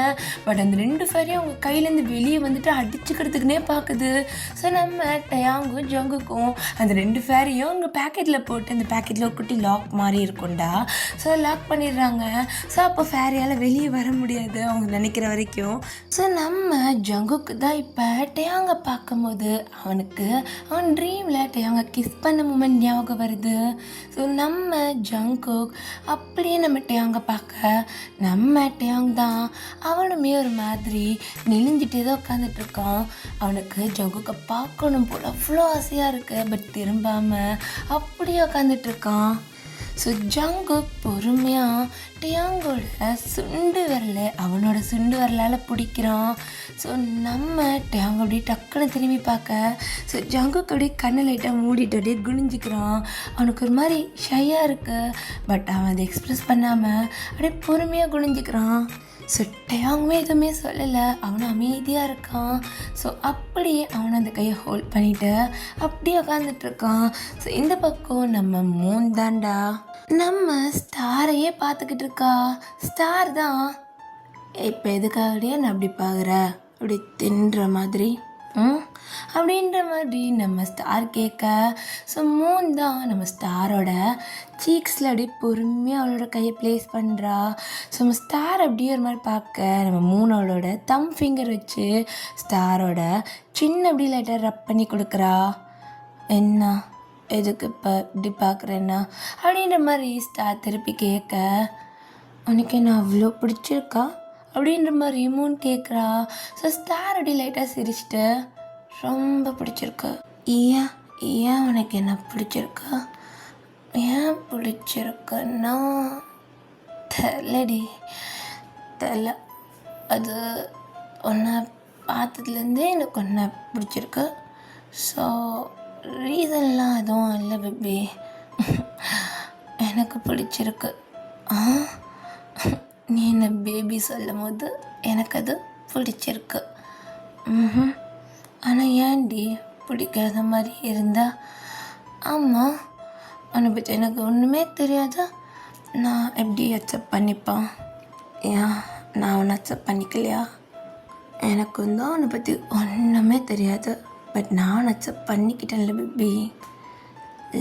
பட் அந்த ரெண்டு ஃபேரையும் அவங்க கையிலேருந்து வெளியே வந்துட்டு அடிச்சுக்கிறதுக்குனே பார்க்குது. ஸோ நம்ம டயாங்கும் ஜங்குக்கும் அந்த ரெண்டு ஃபேரையும் அவங்க பேக்கெட்டில் போட்டு, அந்த பேக்கெட்டில் ஒரு குட்டி லாக் மாதிரி இருக்கும்டா. ஸோ லாக் பண்ணிடுறாங்க. ஸோ அப்போ ஃபேரியால் வெளியே வர முடியாது அவங்க நினைக்கிற வரைக்கும். ஸோ நம்ம ஜங்குக்கு தான் இப்போ டயாங்கை பார்க்கும்போது அவன் ட்ரீமில் டயாங்கை கிஸ் பண்ண மூமெண்ட் ஞாபகம் வருது. ஸோ நம்ம ஜங்குக் அப்படியே நம்ம டயாங்கை பார்க்க நம்ம டேயாங் தான் அவனுமே ஒரு மாதிரி நெளிஞ்சிட்டே தான் உட்காந்துட்ருக்கான். அவனுக்கு ஜங்குக்கை பார்க்கணும் போல் அவ்வளோ ஆசையாக இருக்குது. பட் திரும்பாமல் அப்படியே உட்காந்துட்ருக்கான். ஸோ ஜங்குக் பொறுமையாக டேயாங்கோட அவனோட சுண்டு விரலால் பிடிக்கிறான். ஸோ நம்ம டேயாங் அப்படியே டக்குன்னு திரும்பி பார்க்க ஸோ ஜங்குக் அப்படியே கண்ணை லைட்டாக மூடிட்டு அப்படியே குனிஞ்சிக்கிறான். அவனுக்கு ஒரு மாதிரி ஷையாக இருக்குது. பட் அவன் அதை எக்ஸ்ப்ரெஸ் பண்ணாமல் அப்படியே பொறுமையாக குனிஞ்சிக்கிறான். ஸோ டேயாங்குமே எதுவுமே சொல்லலை, அவனும் அமைதியாக இருக்கான். ஸோ அப்படியே அவனை அந்த கையை ஹோல்ட் பண்ணிவிட்டு அப்படியே உட்காந்துட்ருக்கான். ஸோ இந்த பக்கம் நம்ம மூன் தாண்டா நம்ம ஸ்டாரையே பார்த்துக்கிட்டு இருக்கா. ஸ்டார் தான் இப்போ எதுக்காகடியே நான் அப்படி பார்க்குற அப்படி தின்ற மாதிரி அப்படின்ற மாதிரி நம்ம ஸ்டார் கேட்க ஸோ மூன் தான் நம்ம ஸ்டாரோட சீக்ஸில் அப்படியே பொறுமையாக அவளோட கையை ப்ளேஸ் பண்ணுறா. ஸோ நம்ம ஸ்டார் அப்படியே ஒரு மாதிரி பார்க்க நம்ம மூணு அவளோட தம் ஃபிங்கர் வச்சு ஸ்டாரோட சின்ன அப்படி லைட்டாக ரப் பண்ணி கொடுக்குறா. என்ன எதுக்கு இப்போ இப்படி பார்க்குறேன்னா அப்படின்ற மாதிரி ஸ்டார் திருப்பி கேட்க, உனக்கு என்ன அவ்வளோ பிடிச்சிருக்கா அப்படின்ற மாதிரி மூன் கேட்குறா. ஸோ ஸ்டார் அப்படி லைட்டாக சிரிச்சிட்டு, ரொம்ப பிடிச்சிருக்கு. ஏன் உனக்கு என்ன பிடிச்சிருக்கா? ஏன் பிடிச்சிருக்குன்னா தெரியல அது உன்னை பார்த்ததுலேருந்தே எனக்கு உன்னை பிடிச்சிருக்கு. ஸோ ரீசன்லாம் எதுவும் இல்லை பேபி, எனக்கு பிடிச்சிருக்கு. ஆ, நீ என்ன பேபி சொல்லும் போது எனக்கு அது பிடிச்சிருக்கு. ம். ஆனால் ஏன்டி பிடிக்காத மாதிரி இருந்தா? ஆமாம், உன்னை பற்றி எனக்கு ஒன்றுமே தெரியாதா? நான் எப்படி அக்செப்ட் பண்ணிப்பேன்? ஏன் நான் உன்னை அக்செப்ட் பண்ணிக்கலையா? எனக்கு வந்து அவனை பற்றி ஒன்றுமே தெரியாது, பட் நான் அக்செப்ட் பண்ணிக்கிட்டேன்ல பேபி.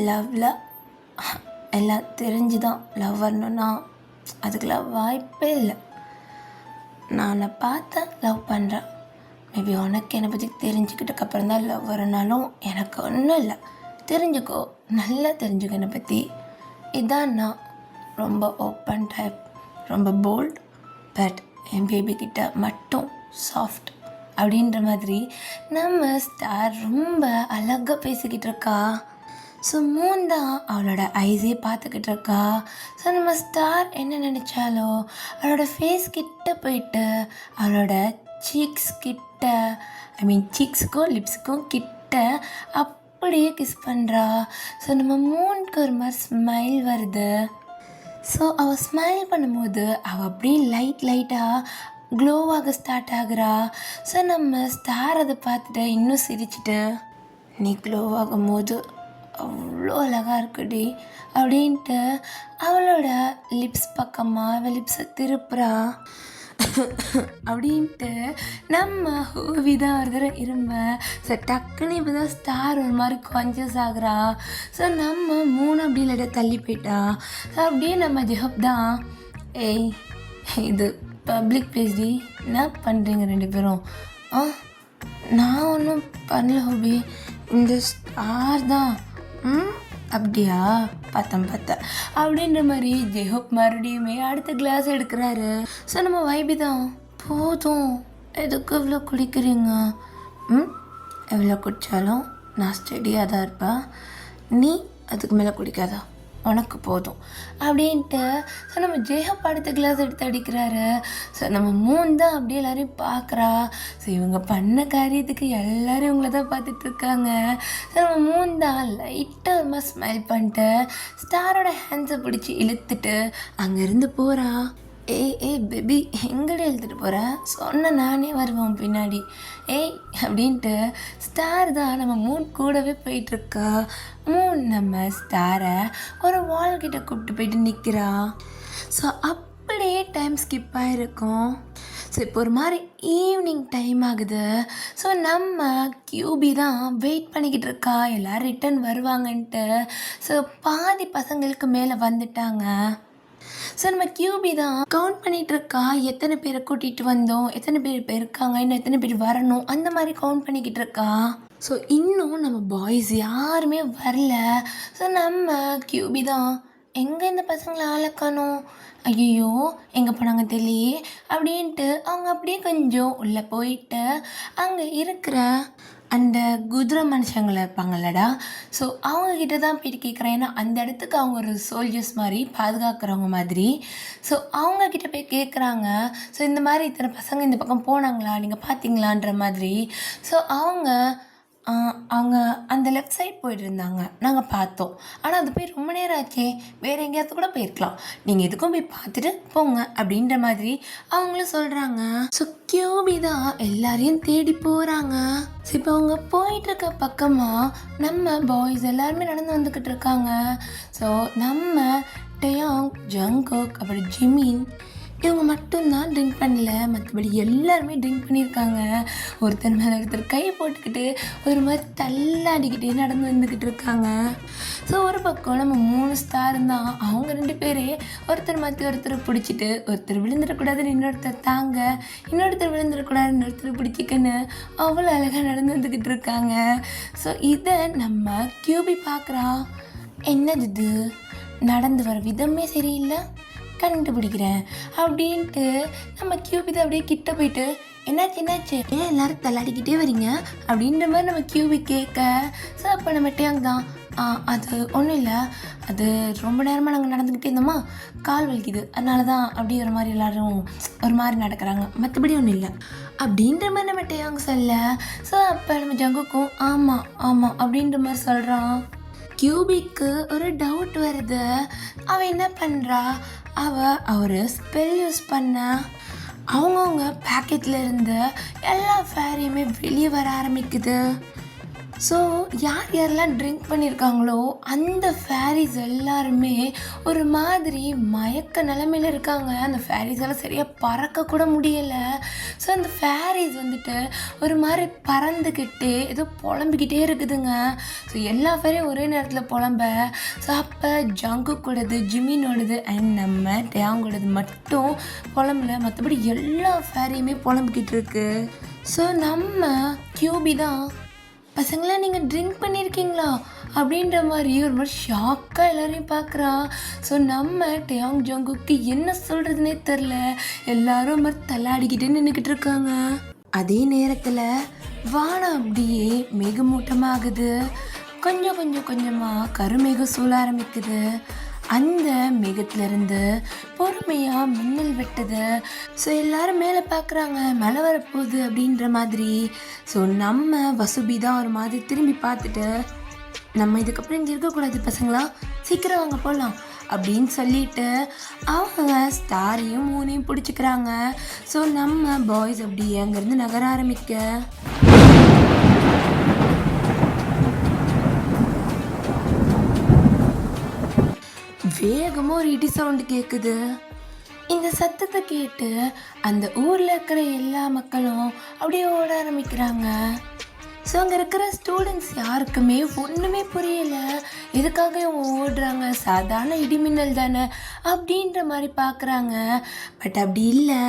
லவ்வில் எல்லாம் தெரிஞ்சு தான் லவ் வரணும்னா அதுக்கெல்லாம் வாய்ப்பே இல்லை. நான் உன்னை பார்த்தேன், லவ் பண்ணுறேன். மேபி உனக்கு என்னை பற்றி தெரிஞ்சுக்கிட்டக்கப்புறம் தான் லவ் வரனாலும் எனக்கு ஒன்றும் இல்லை. தெரிஞ்சுக்கோ, நல்லா தெரிஞ்சுக்கோ என்னை பற்றி. இதான் நான் ரொம்ப ஓப்பன் டைப், ரொம்ப போல்ட், பட் என் பேபிக்கிட்ட மட்டும் சாஃப்ட் அப்படின்ற மாதிரி நம்ம ஸ்டார் ரொம்ப அழகாக பேசிக்கிட்டு இருக்கா. ஸோ மூன் தான் அவளோட ஐஸே பார்த்துக்கிட்டு இருக்கா. ஸோ நம்ம ஸ்டார் என்ன நினச்சாலோ அவளோட ஃபேஸ் கிட்ட போயிட்டு அவளோட சீக்ஸ் கிட்ட, சீக்ஸுக்கும் லிப்ஸுக்கும் கிட்ட அப்படியே கிஸ் பண்ணுறா. ஸோ நம்ம மூனுக்கு ஒரு மாதிரி ஸ்மைல் வருது. ஸோ அவள் ஸ்மைல் பண்ணும்போது அவள் அப்படியே லைட்டாக க்ளோவாக ஸ்டார்ட் ஆகுறா. ஸோ நம்ம ஸ்டார் அதை பார்த்துட்டு இன்னும் சிரிச்சிட்டு, நீ க்ளோவாகும் போது அவ்வளோ அழகாக இருக்குடி அப்படின்ட்டு அவளோட லிப்ஸ் பக்கமாக அவள் லிப்ஸை திருப்புறா. அப்படின்ட்டு நம்ம ஹூவி தான் ஒரு தடவை இரும்ப. ஸோ டக்குன்னு இப்போ தான் ஸ்டார் ஒரு மாதிரி கான்சியஸ் ஆகுறா. ஸோ நம்ம மூணு அப்படி இல்லாட்ட தள்ளி போயிட்டா. ஸோ அப்படியே நம்ம ஜெஹப் தான், ஏய் இது பப்ளிக் பிளேஸ்டி, என்ன பண்ணுறீங்க ரெண்டு பேரும்? நான் ஒன்றும் பண்ணல ஹூபி, இந்த ஸ்டார் தான். அப்படியா, பார்த்தேன் அப்படின்ற மாதிரி ஜெஹப் மறுபடியுமே அடுத்த கிளாஸ் எடுக்கிறாரு. ஸோ நம்ம வைபி தான், போதும் எதுக்கு இவ்வளோ குடிக்கிறீங்க? எவ்வளோ குடித்தாலும் நான் ஸ்டடியாக தான் இருப்பேன், நீ அதுக்கு மேலே குடிக்காதா, உனக்கு போதும் அப்படின்ட்டு. ஸோ நம்ம ஜெஹப் அடுத்த கிளாஸ் எடுத்து அடிக்கிறாரு. ஸோ நம்ம மூணு தான் அப்படியே எல்லோரையும் பார்க்குறா. ஸோ இவங்க பண்ண காரியத்துக்கு எல்லோரும் இவங்கள தான் பார்த்துட்ருக்காங்க. ஸோ நம்ம மூணு தான் லைட்டாக ஒரு ஸ்மைல் பண்ணிட்டு ஸ்டாரோட ஹேண்ட்ஸை பிடிச்சி இழுத்துட்டு அங்கேருந்து போகிறா. ஏய் பேபி, எங்கடி எழுத்துட்டு போகிறேன்? சொன்ன நானே வருவேன் பின்னாடி. ஏய் அப்படின்ட்டு ஸ்டார் தான் நம்ம மூணு கூடவே போயிட்டுருக்கா. மூணு நம்ம ஸ்டாரை ஒரு வால்கிட்ட கூப்பிட்டு போயிட்டு நிற்கிறா. ஸோ அப்படியே டைம் ஸ்கிப் ஆகிருக்கும். ஸோ இப்போ ஒரு மாதிரி ஈவினிங் டைம் ஆகுது. ஸோ நம்ம கியூபி தான் வெயிட் பண்ணிக்கிட்டு இருக்கா, எல்லோரும் ரிட்டன் வருவாங்கன்ட்டு. ஸோ பாதி பசங்களுக்கு மேலே வந்துட்டாங்க. ஸோ நம்ம கியூபி தான் கவுண்ட் பண்ணிகிட்டு இருக்கா, எத்தனை பேரை கூட்டிகிட்டு வந்தோம், எத்தனை பேர் இருக்காங்க, இன்னும் எத்தனை பேர் வரணும், அந்த மாதிரி கவுண்ட் பண்ணிக்கிட்டு இருக்கா. ஸோ இன்னும் நம்ம பாய்ஸ் யாருமே வரல. ஸோ நம்ம கியூபி தான், எங்கே இந்த பசங்களை ஆளக்கானோம், ஐயோ எங்கே போனாங்க தெரியலையே அப்படின்ட்டு அவங்க அப்படியே கொஞ்சம் உள்ளே போயிட்டு அங்கே இருக்கிற அந்த குதிரை மனுஷங்களை இருப்பாங்கல்லடா, ஸோ அவங்கக்கிட்ட தான் போயிட்டு கேட்குறேன். ஏன்னா அந்த இடத்துக்கு அவங்க ஒரு சோல்ஜர்ஸ் மாதிரி பாதுகாக்கிறவங்க மாதிரி. ஸோ அவங்கக்கிட்ட போய் கேட்குறாங்க, ஸோ இந்த மாதிரி இத்தனை பசங்க இந்த பக்கம் போனாங்களா, நீங்கள் பார்த்தீங்களான்ற மாதிரி. ஸோ அவங்க அந்த லெஃப்ட் சைட் போய்ட்டு இருந்தாங்க, நாங்கள் பார்த்தோம். ஆனால் அது போய் ரொம்ப நேரம் ஆச்சே, வேறு எங்கேயாவது கூட போயிருக்கலாம், நீங்கள் எதுக்கும் போய் பார்த்துட்டு போங்க அப்படின்ற மாதிரி அவங்களும் சொல்கிறாங்க. ஸோ கியூபி தான் எல்லாரையும் தேடி போகிறாங்க. ஸோ இப்போ அவங்க போயிட்டுருக்க பக்கமாக நம்ம பாய்ஸ் எல்லாருமே நடந்து வந்துக்கிட்டு இருக்காங்க. ஸோ நம்ம டயாங், ஜங்கோக், அப்புறம் ஜிமின் இவங்க மட்டும்தான் ட்ரிங்க் பண்ணல, மற்றபடி எல்லாருமே ட்ரிங்க் பண்ணியிருக்காங்க. ஒருத்தர் மேலே ஒருத்தர் கை போட்டுக்கிட்டு ஒரு மாதிரி தள்ளாடிக்கிட்டே நடந்து வந்துக்கிட்டு இருக்காங்க. ஸோ ஒரு பக்கம் நம்ம மூணு ஸ்டார் தான், அவங்க ரெண்டு பேரே ஒருத்தர் மாற்றி ஒருத்தர் பிடிச்சிட்டு, ஒருத்தர் விழுந்துடக்கூடாதுன்னு இன்னொருத்தர் தாங்க, இன்னொருத்தர் விழுந்துடக்கூடாதுன்னு இன்னொருத்தர் பிடிச்சிக்கன்னு அவ்வளோ அழகாக நடந்து வந்துக்கிட்டு இருக்காங்க. ஸோ இதை நம்ம கியூபி பார்க்குறா, என்னது இது, நடந்து வர விதமே சரியில்லை, கண்டுபிடிக்கிறேன் அப்படின்ட்டு நம்ம கியூபி தான் அப்படியே கிட்ட போயிட்டு, என்னாச்சு ஏன் எல்லாரும் தள்ளாடிக்கிட்டே வரீங்க அப்படின்ற மாதிரி நம்ம கியூபி கேட்க. ஸோ அப்போ நம்ம டேங் தான், அது ஒன்றும் இல்லை. அது ரொம்ப நேரமாக நாங்கள் நடந்துக்கிட்டே இருந்தோமா, கால் வலிக்குது. அதனால தான் அப்படியே ஒரு மாதிரி எல்லோரும் ஒரு மாதிரி நடக்கிறாங்க. மற்றபடி ஒன்றும் இல்லை அப்படின்ற மாதிரி நம்ம டேயாங் சொல்ல. ஸோ அப்போ நம்ம ஜங்குக்கும் ஆமாம் ஆமாம் அப்படின்ற மாதிரி சொல்கிறான். கியூபிக்கு ஒரு டவுட் வருது. அவள் என்ன பண்ணுறா, அவர் ஸ்பெல் யூஸ் பண்ண அவங்கவுங்க பேக்கெட்டில் இருந்து எல்லா ஃபேரியுமே வெளியே வர ஆரம்பிக்குது. ஸோ யார் யாரெல்லாம் ட்ரிங்க் பண்ணியிருக்காங்களோ அந்த ஃபேரிஸ் எல்லாருமே ஒரு மாதிரி மயக்க நிலமையில் இருக்காங்க. அந்த ஃபேரிஸ் எல்லாம் சரியாக பறக்கக்கூட முடியலை. ஸோ அந்த ஃபேரிஸ் வந்துட்டு ஒரு மாதிரி பறந்துக்கிட்டே ஏதோ புலம்பிக்கிட்டே இருக்குதுங்க. ஸோ எல்லா ஃபேரியும் ஒரே நேரத்தில் புலம்ப. ஸோ அப்போ ஜங்குக்கூடது, ஜிமினோடது அண்ட் நம்ம டேயாங்கோடது மட்டும் புலம்பல. மற்றபடி எல்லா ஃபேரியுமே புலம்பிக்கிட்டு இருக்கு. ஸோ நம்ம கியூபி தான், பசங்களா நீங்கள் ட்ரிங்க் பண்ணியிருக்கீங்களா அப்படின்ற மாதிரி ஒரு மாதிரி ஷாக்காக எல்லோரையும் பார்க்குறா. ஸோ நம்ம டேயாங் ஜங்குக்கு என்ன சொல்கிறதுனே தெரில. எல்லாரும் மாதிரி தள்ளாடிக்கிட்டே நின்றுக்கிட்டு இருக்காங்க. அதே நேரத்தில் வானம் அப்படியே மேகமூட்டமாகுது. கொஞ்சமாக கருமேகம் சூழ ஆரம்பிக்குது. அந்த மேகத்திலேருந்து பொறுமையாக மின்னல் வெட்டுது. ஸோ எல்லோரும் மேலே பார்க்குறாங்க, மழை வரப்போகுது அப்படின்ற மாதிரி. ஸோ நம்ம வசுபி தான் ஒரு மாதிரி திரும்பி பார்த்துட்டு, நம்ம இதுக்கப்புறம் இங்கே இருக்கக்கூடாது பசங்களா, சீக்கிரம் வாங்க போகலாம் அப்படின்னு சொல்லிட்டு அவங்க ஸ்டாரையும் மூணையும் பிடிச்சிக்கிறாங்க. ஸோ நம்ம பாய்ஸ் அப்படி அங்கேருந்து நகர ஆரம்பிக்க வேகமாக ஒரு இடி சவுண்டு கேட்குது. இந்த சத்தத்தை கேட்டு அந்த ஊரில் இருக்கிற எல்லா மக்களும் அப்படியே ஓட ஆரம்பிக்கிறாங்க. ஸோ அங்கே இருக்கிற ஸ்டூடெண்ட்ஸ் யாருக்குமே ஒன்றுமே புரியலை. எதுக்காக இவங்க ஓடுறாங்க, சாதாரண இடிமின்னல் தானே அப்படின்ற மாதிரி பார்க்குறாங்க. பட் அப்படி இல்லை.